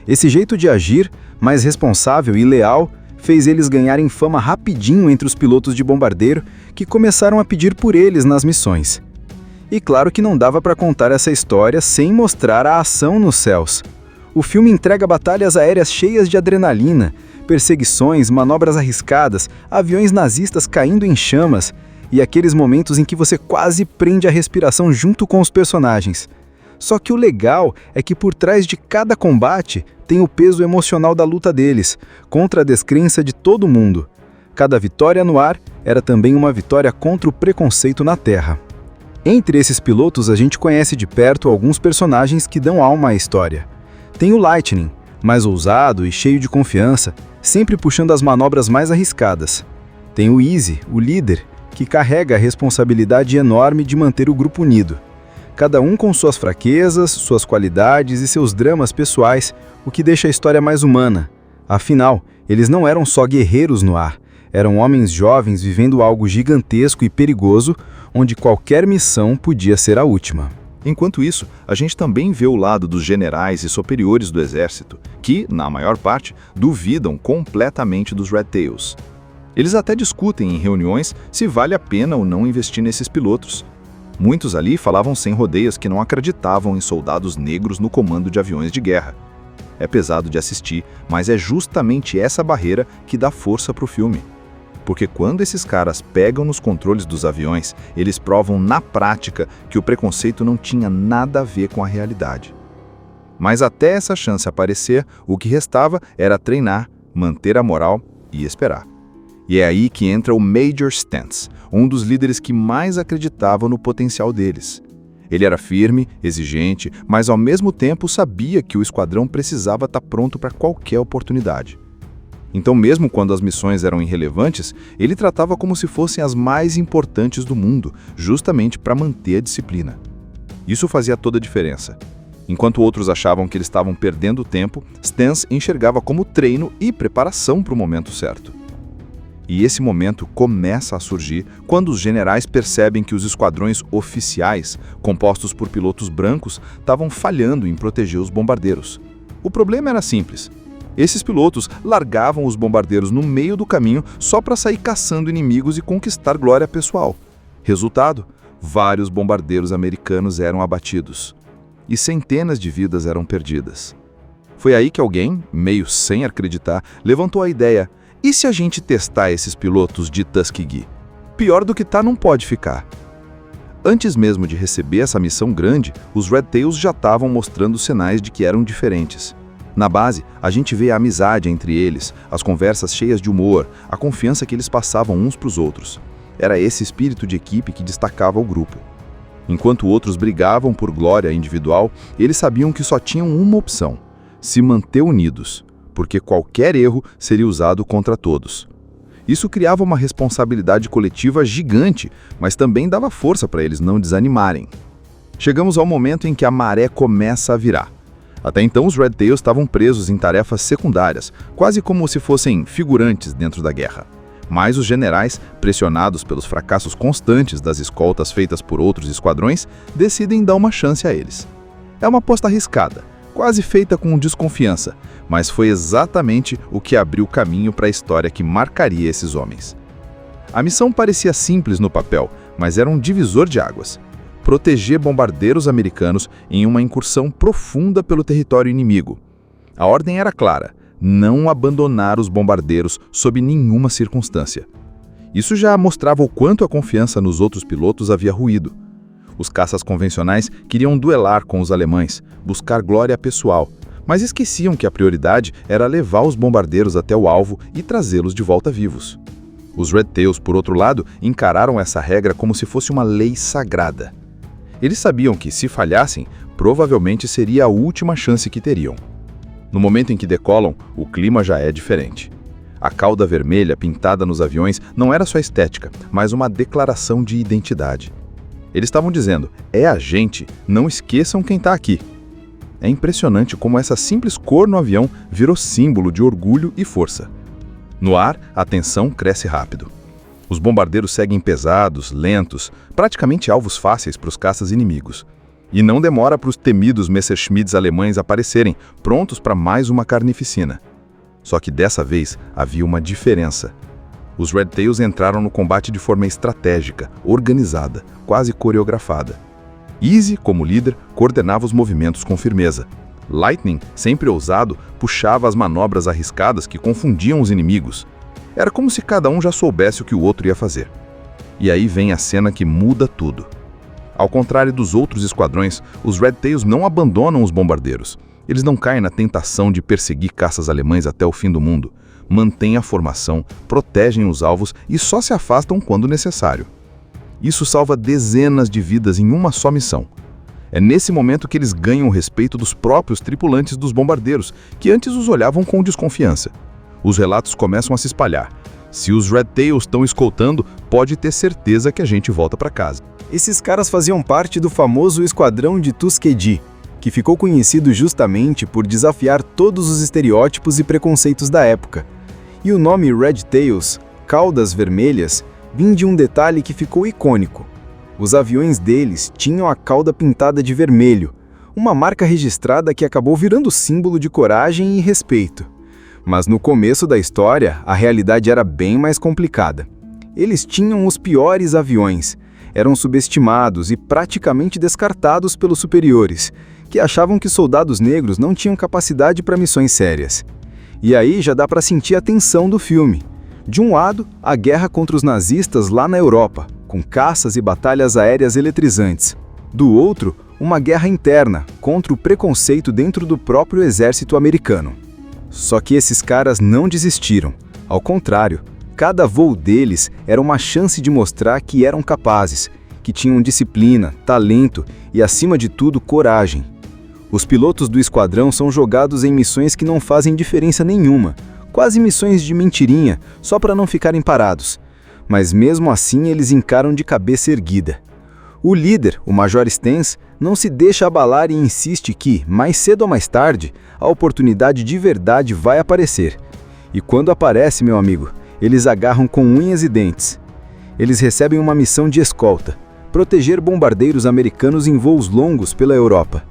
Esse jeito de agir, mais responsável e leal, fez eles ganharem fama rapidinho entre os pilotos de bombardeiro que começaram a pedir por eles nas missões. E claro que não dava para contar essa história sem mostrar a ação nos céus. O filme entrega batalhas aéreas cheias de adrenalina, perseguições, manobras arriscadas, aviões nazistas caindo em chamas e aqueles momentos em que você quase prende a respiração junto com os personagens. Só que o legal é que por trás de cada combate tem o peso emocional da luta deles, contra a descrença de todo mundo. Cada vitória no ar era também uma vitória contra o preconceito na terra. Entre esses pilotos, a gente conhece de perto alguns personagens que dão alma à história. Tem o Lightning, mais ousado e cheio de confiança, sempre puxando as manobras mais arriscadas. Tem o Easy, o líder, que carrega a responsabilidade enorme de manter o grupo unido. Cada um com suas fraquezas, suas qualidades e seus dramas pessoais, o que deixa a história mais humana. Afinal, eles não eram só guerreiros no ar, eram homens jovens vivendo algo gigantesco e perigoso, onde qualquer missão podia ser a última. Enquanto isso, a gente também vê o lado dos generais e superiores do exército, que, na maior parte, duvidam completamente dos Red Tails. Eles até discutem em reuniões se vale a pena ou não investir nesses pilotos. Muitos ali falavam sem rodeios que não acreditavam em soldados negros no comando de aviões de guerra. É pesado de assistir, mas é justamente essa barreira que dá força para o filme. Porque quando esses caras pegam nos controles dos aviões, eles provam na prática que o preconceito não tinha nada a ver com a realidade. Mas até essa chance aparecer, o que restava era treinar, manter a moral e esperar. E é aí que entra o Major Stantz, um dos líderes que mais acreditava no potencial deles. Ele era firme, exigente, mas ao mesmo tempo sabia que o esquadrão precisava estar pronto para qualquer oportunidade. Então, mesmo quando as missões eram irrelevantes, ele tratava como se fossem as mais importantes do mundo, justamente para manter a disciplina. Isso fazia toda a diferença. Enquanto outros achavam que eles estavam perdendo tempo, Stantz enxergava como treino e preparação para o momento certo. E esse momento começa a surgir quando os generais percebem que os esquadrões oficiais, compostos por pilotos brancos, estavam falhando em proteger os bombardeiros. O problema era simples. Esses pilotos largavam os bombardeiros no meio do caminho só para sair caçando inimigos e conquistar glória pessoal. Resultado: vários bombardeiros americanos eram abatidos. E centenas de vidas eram perdidas. Foi aí que alguém, meio sem acreditar, levantou a ideia: e se a gente testar esses pilotos de Tuskegee? Pior do que tá não pode ficar. Antes mesmo de receber essa missão grande, os Red Tails já estavam mostrando sinais de que eram diferentes. Na base, a gente vê a amizade entre eles, as conversas cheias de humor, a confiança que eles passavam uns para os outros. Era esse espírito de equipe que destacava o grupo. Enquanto outros brigavam por glória individual, eles sabiam que só tinham uma opção: se manter unidos, porque qualquer erro seria usado contra todos. Isso criava uma responsabilidade coletiva gigante, mas também dava força para eles não desanimarem. Chegamos ao momento em que a maré começa a virar. Até então, os Red Tails estavam presos em tarefas secundárias, quase como se fossem figurantes dentro da guerra. Mas os generais, pressionados pelos fracassos constantes das escoltas feitas por outros esquadrões, decidem dar uma chance a eles. É uma aposta arriscada, quase feita com desconfiança, mas foi exatamente o que abriu caminho para a história que marcaria esses homens. A missão parecia simples no papel, mas era um divisor de águas. Proteger bombardeiros americanos em uma incursão profunda pelo território inimigo. A ordem era clara: não abandonar os bombardeiros sob nenhuma circunstância. Isso já mostrava o quanto a confiança nos outros pilotos havia ruído. Os caças convencionais queriam duelar com os alemães, buscar glória pessoal, mas esqueciam que a prioridade era levar os bombardeiros até o alvo e trazê-los de volta vivos. Os Red Tails, por outro lado, encararam essa regra como se fosse uma lei sagrada. Eles sabiam que, se falhassem, provavelmente seria a última chance que teriam. No momento em que decolam, o clima já é diferente. A cauda vermelha pintada nos aviões não era só estética, mas uma declaração de identidade. Eles estavam dizendo: é a gente, não esqueçam quem está aqui. É impressionante como essa simples cor no avião virou símbolo de orgulho e força. No ar, a tensão cresce rápido. Os bombardeiros seguem pesados, lentos, praticamente alvos fáceis para os caças inimigos. E não demora para os temidos Messerschmitts alemães aparecerem, prontos para mais uma carnificina. Só que dessa vez havia uma diferença. Os Red Tails entraram no combate de forma estratégica, organizada, quase coreografada. Easy, como líder, coordenava os movimentos com firmeza. Lightning, sempre ousado, puxava as manobras arriscadas que confundiam os inimigos. Era como se cada um já soubesse o que o outro ia fazer. E aí vem a cena que muda tudo. Ao contrário dos outros esquadrões, os Red Tails não abandonam os bombardeiros. Eles não caem na tentação de perseguir caças alemães até o fim do mundo. Mantêm a formação, protegem os alvos e só se afastam quando necessário. Isso salva dezenas de vidas em uma só missão. É nesse momento que eles ganham o respeito dos próprios tripulantes dos bombardeiros, que antes os olhavam com desconfiança. Os relatos começam a se espalhar. Se os Red Tails estão escoltando, pode ter certeza que a gente volta para casa. Esses caras faziam parte do famoso Esquadrão de Tuskegee, que ficou conhecido justamente por desafiar todos os estereótipos e preconceitos da época. E o nome Red Tails, caudas vermelhas, vinha de um detalhe que ficou icônico. Os aviões deles tinham a cauda pintada de vermelho, uma marca registrada que acabou virando símbolo de coragem e respeito. Mas no começo da história, a realidade era bem mais complicada. Eles tinham os piores aviões, eram subestimados e praticamente descartados pelos superiores, que achavam que soldados negros não tinham capacidade para missões sérias. E aí já dá para sentir a tensão do filme. De um lado, a guerra contra os nazistas lá na Europa, com caças e batalhas aéreas eletrizantes. Do outro, uma guerra interna, contra o preconceito dentro do próprio exército americano. Só que esses caras não desistiram. Ao contrário, cada voo deles era uma chance de mostrar que eram capazes, que tinham disciplina, talento e, acima de tudo, coragem. Os pilotos do esquadrão são jogados em missões que não fazem diferença nenhuma, quase missões de mentirinha, só para não ficarem parados. Mas mesmo assim eles encaram de cabeça erguida. O líder, o Major Stens, não se deixa abalar e insiste que, mais cedo ou mais tarde, a oportunidade de verdade vai aparecer. E quando aparece, meu amigo, eles agarram com unhas e dentes. Eles recebem uma missão de escolta, proteger bombardeiros americanos em voos longos pela Europa.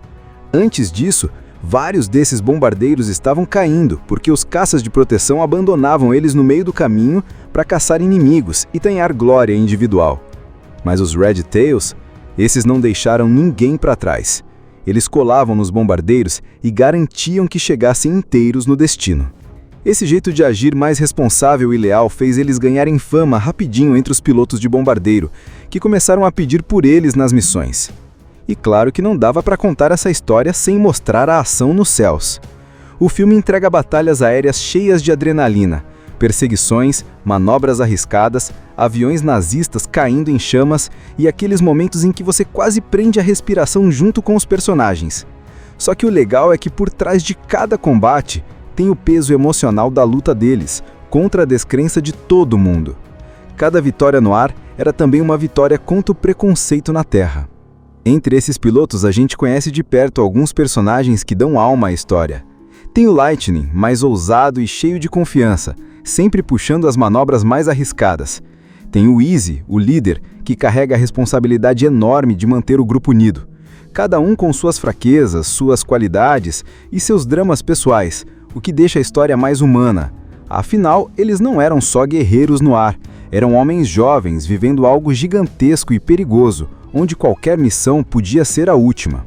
Antes disso, vários desses bombardeiros estavam caindo porque os caças de proteção abandonavam eles no meio do caminho para caçar inimigos e ganhar glória individual. Mas os Red Tails, esses não deixaram ninguém para trás. Eles colavam nos bombardeiros e garantiam que chegassem inteiros no destino. Esse jeito de agir mais responsável e leal fez eles ganharem fama rapidinho entre os pilotos de bombardeiro, que começaram a pedir por eles nas missões. E claro que não dava para contar essa história sem mostrar a ação nos céus. O filme entrega batalhas aéreas cheias de adrenalina, perseguições, manobras arriscadas, aviões nazistas caindo em chamas e aqueles momentos em que você quase prende a respiração junto com os personagens. Só que o legal é que por trás de cada combate tem o peso emocional da luta deles, contra a descrença de todo mundo. Cada vitória no ar era também uma vitória contra o preconceito na terra. Entre esses pilotos a gente conhece de perto alguns personagens que dão alma à história. Tem o Lightning, mais ousado e cheio de confiança, sempre puxando as manobras mais arriscadas. Tem o Easy, o líder, que carrega a responsabilidade enorme de manter o grupo unido. Cada um com suas fraquezas, suas qualidades e seus dramas pessoais, o que deixa a história mais humana. Afinal, eles não eram só guerreiros no ar, eram homens jovens vivendo algo gigantesco e perigoso, onde qualquer missão podia ser a última.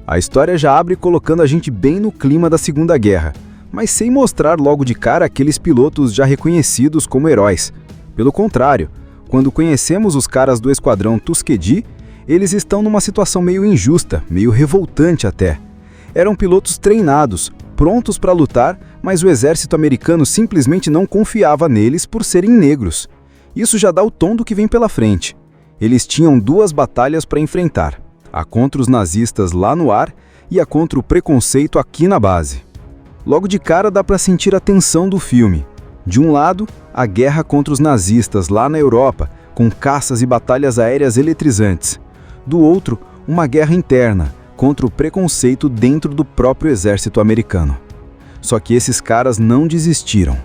A história já abre colocando a gente bem no clima da Segunda Guerra, mas sem mostrar logo de cara aqueles pilotos já reconhecidos como heróis. Pelo contrário, quando conhecemos os caras do Esquadrão Tuskegee, eles estão numa situação meio injusta, meio revoltante até. Eram pilotos treinados, prontos para lutar, mas o exército americano simplesmente não confiava neles por serem negros. Isso já dá o tom do que vem pela frente. Eles tinham duas batalhas para enfrentar, a contra os nazistas lá no ar e a contra o preconceito aqui na base. Logo de cara dá para sentir a tensão do filme. De um lado, a guerra contra os nazistas lá na Europa, com caças e batalhas aéreas eletrizantes. Do outro, uma guerra interna, contra o preconceito dentro do próprio exército americano. Só que esses caras não desistiram.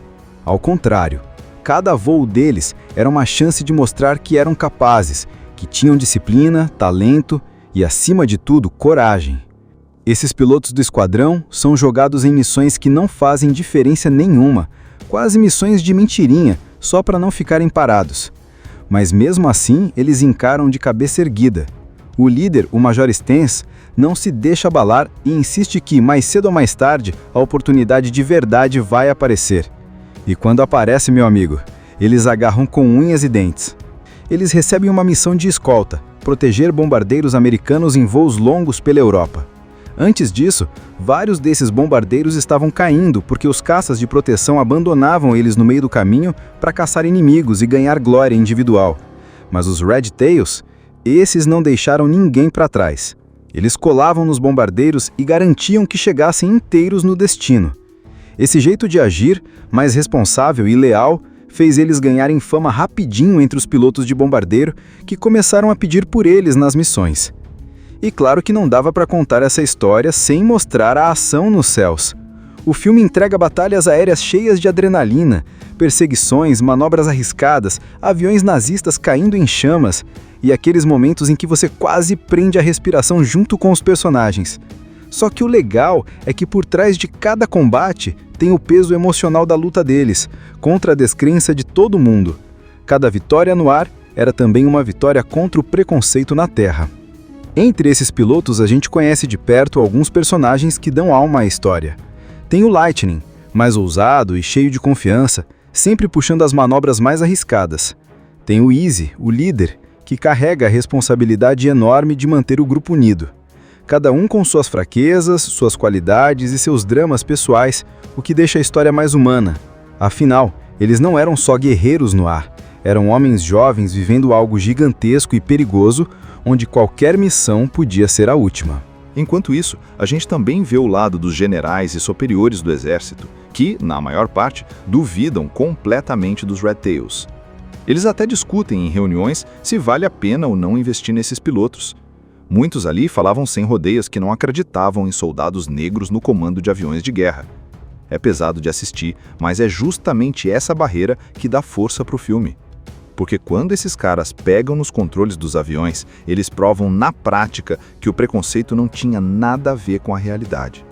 Ao contrário, cada voo deles era uma chance de mostrar que eram capazes, que tinham disciplina, talento e, acima de tudo, coragem. Esses pilotos do esquadrão são jogados em missões que não fazem diferença nenhuma, quase missões de mentirinha, só para não ficarem parados. Mas mesmo assim, eles encaram de cabeça erguida. O líder, o Major Stens, não se deixa abalar e insiste que, mais cedo ou mais tarde, a oportunidade de verdade vai aparecer. E quando aparece, meu amigo, eles agarram com unhas e dentes. Eles recebem uma missão de escolta, proteger bombardeiros americanos em voos longos pela Europa. Antes disso, vários desses bombardeiros estavam caindo porque os caças de proteção abandonavam eles no meio do caminho para caçar inimigos e ganhar glória individual. Mas os Red Tails, esses não deixaram ninguém para trás. Eles colavam nos bombardeiros e garantiam que chegassem inteiros no destino. Esse jeito de agir, mais responsável e leal, fez eles ganharem fama rapidinho entre os pilotos de bombardeiro, que começaram a pedir por eles nas missões. E claro que não dava para contar essa história sem mostrar a ação nos céus. O filme entrega batalhas aéreas cheias de adrenalina, perseguições, manobras arriscadas, aviões nazistas caindo em chamas e aqueles momentos em que você quase prende a respiração junto com os personagens. Só que o legal é que por trás de cada combate tem o peso emocional da luta deles, contra a descrença de todo mundo. Cada vitória no ar era também uma vitória contra o preconceito na terra. Entre esses pilotos a gente conhece de perto alguns personagens que dão alma à história. Tem o Lightning, mais ousado e cheio de confiança, sempre puxando as manobras mais arriscadas. Tem o Easy, o líder, que carrega a responsabilidade enorme de manter o grupo unido. Cada um com suas fraquezas, suas qualidades e seus dramas pessoais, o que deixa a história mais humana. Afinal, eles não eram só guerreiros no ar, eram homens jovens vivendo algo gigantesco e perigoso, onde qualquer missão podia ser a última. Enquanto isso, a gente também vê o lado dos generais e superiores do exército, que, na maior parte, duvidam completamente dos Red Tails. Eles até discutem em reuniões se vale a pena ou não investir nesses pilotos. Muitos ali falavam sem rodeios que não acreditavam em soldados negros no comando de aviões de guerra. É pesado de assistir, mas é justamente essa barreira que dá força para o filme. Porque quando esses caras pegam nos controles dos aviões, eles provam na prática que o preconceito não tinha nada a ver com a realidade.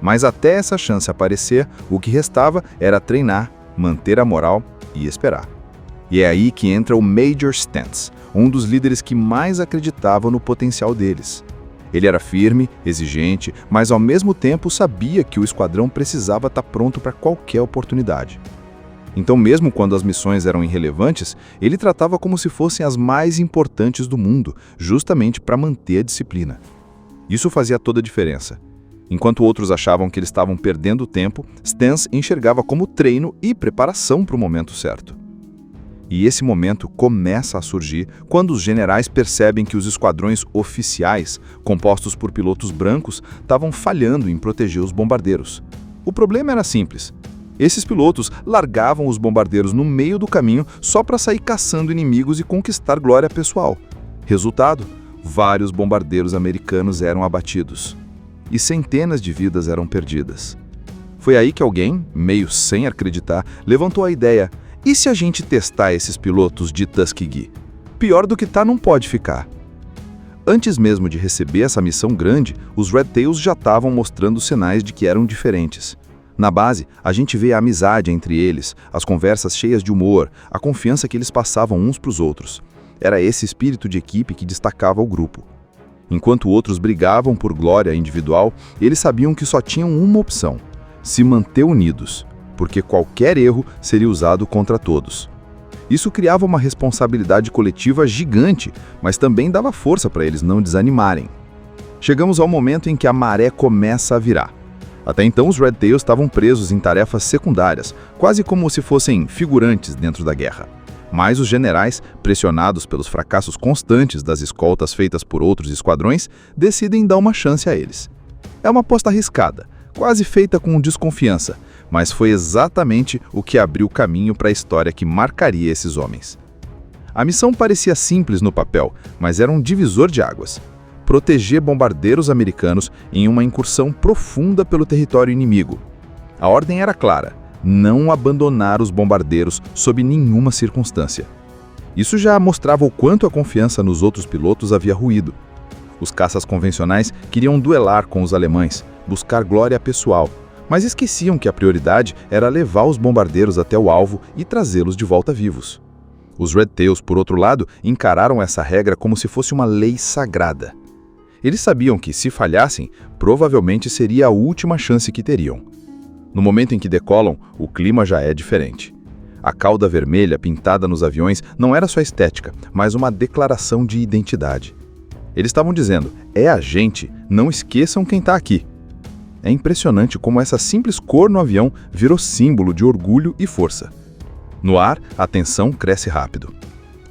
Mas até essa chance aparecer, o que restava era treinar, manter a moral e esperar. E é aí que entra o Major Stantz, um dos líderes que mais acreditava no potencial deles. Ele era firme, exigente, mas ao mesmo tempo sabia que o esquadrão precisava estar pronto para qualquer oportunidade. Então, mesmo quando as missões eram irrelevantes, ele tratava como se fossem as mais importantes do mundo, justamente para manter a disciplina. Isso fazia toda a diferença. Enquanto outros achavam que eles estavam perdendo tempo, Stantz enxergava como treino e preparação para o momento certo. E esse momento começa a surgir quando os generais percebem que os esquadrões oficiais, compostos por pilotos brancos, estavam falhando em proteger os bombardeiros. O problema era simples. Esses pilotos largavam os bombardeiros no meio do caminho só para sair caçando inimigos e conquistar glória pessoal. Resultado: vários bombardeiros americanos eram abatidos. E centenas de vidas eram perdidas. Foi aí que alguém, meio sem acreditar, levantou a ideia: e se a gente testar esses pilotos de Tuskegee? Pior do que tá não pode ficar. Antes mesmo de receber essa missão grande, os Red Tails já estavam mostrando sinais de que eram diferentes. Na base, a gente vê a amizade entre eles, as conversas cheias de humor, a confiança que eles passavam uns para os outros. Era esse espírito de equipe que destacava o grupo. Enquanto outros brigavam por glória individual, eles sabiam que só tinham uma opção: se manter unidos, porque qualquer erro seria usado contra todos. Isso criava uma responsabilidade coletiva gigante, mas também dava força para eles não desanimarem. Chegamos ao momento em que a maré começa a virar. Até então, os Red Tails estavam presos em tarefas secundárias, quase como se fossem figurantes dentro da guerra. Mas os generais, pressionados pelos fracassos constantes das escoltas feitas por outros esquadrões, decidem dar uma chance a eles. É uma aposta arriscada, quase feita com desconfiança, mas foi exatamente o que abriu caminho para a história que marcaria esses homens. A missão parecia simples no papel, mas era um divisor de águas: proteger bombardeiros americanos em uma incursão profunda pelo território inimigo. A ordem era clara: não abandonar os bombardeiros sob nenhuma circunstância. Isso já mostrava o quanto a confiança nos outros pilotos havia ruído. Os caças convencionais queriam duelar com os alemães, buscar glória pessoal, mas esqueciam que a prioridade era levar os bombardeiros até o alvo e trazê-los de volta vivos. Os Red Tails, por outro lado, encararam essa regra como se fosse uma lei sagrada. Eles sabiam que, se falhassem, provavelmente seria a última chance que teriam. No momento em que decolam, o clima já é diferente. A cauda vermelha pintada nos aviões não era só estética, mas uma declaração de identidade. Eles estavam dizendo: é a gente, não esqueçam quem está aqui. É impressionante como essa simples cor no avião virou símbolo de orgulho e força. No ar, a tensão cresce rápido.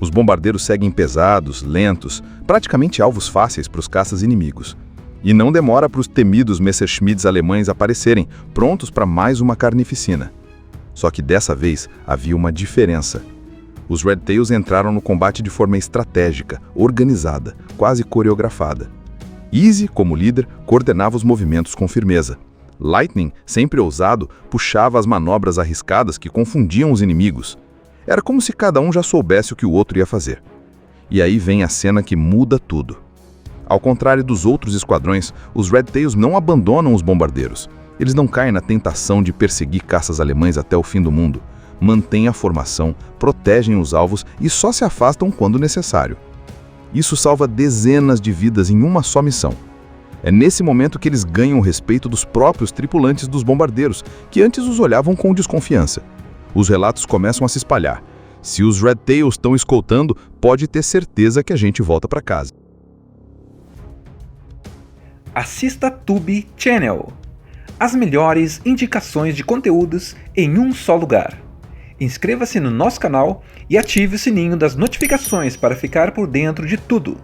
Os bombardeiros seguem pesados, lentos, praticamente alvos fáceis para os caças inimigos. E não demora para os temidos Messerschmitts alemães aparecerem, prontos para mais uma carnificina. Só que dessa vez havia uma diferença. Os Red Tails entraram no combate de forma estratégica, organizada, quase coreografada. Easy, como líder, coordenava os movimentos com firmeza. Lightning, sempre ousado, puxava as manobras arriscadas que confundiam os inimigos. Era como se cada um já soubesse o que o outro ia fazer. E aí vem a cena que muda tudo. Ao contrário dos outros esquadrões, os Red Tails não abandonam os bombardeiros. Eles não caem na tentação de perseguir caças alemães até o fim do mundo. Mantêm a formação, protegem os alvos e só se afastam quando necessário. Isso salva dezenas de vidas em uma só missão. É nesse momento que eles ganham o respeito dos próprios tripulantes dos bombardeiros, que antes os olhavam com desconfiança. Os relatos começam a se espalhar. Se os Red Tails estão escoltando, pode ter certeza que a gente volta para casa. Assista Tube Channel. As melhores indicações de conteúdos em um só lugar. Inscreva-se no nosso canal e ative o sininho das notificações para ficar por dentro de tudo.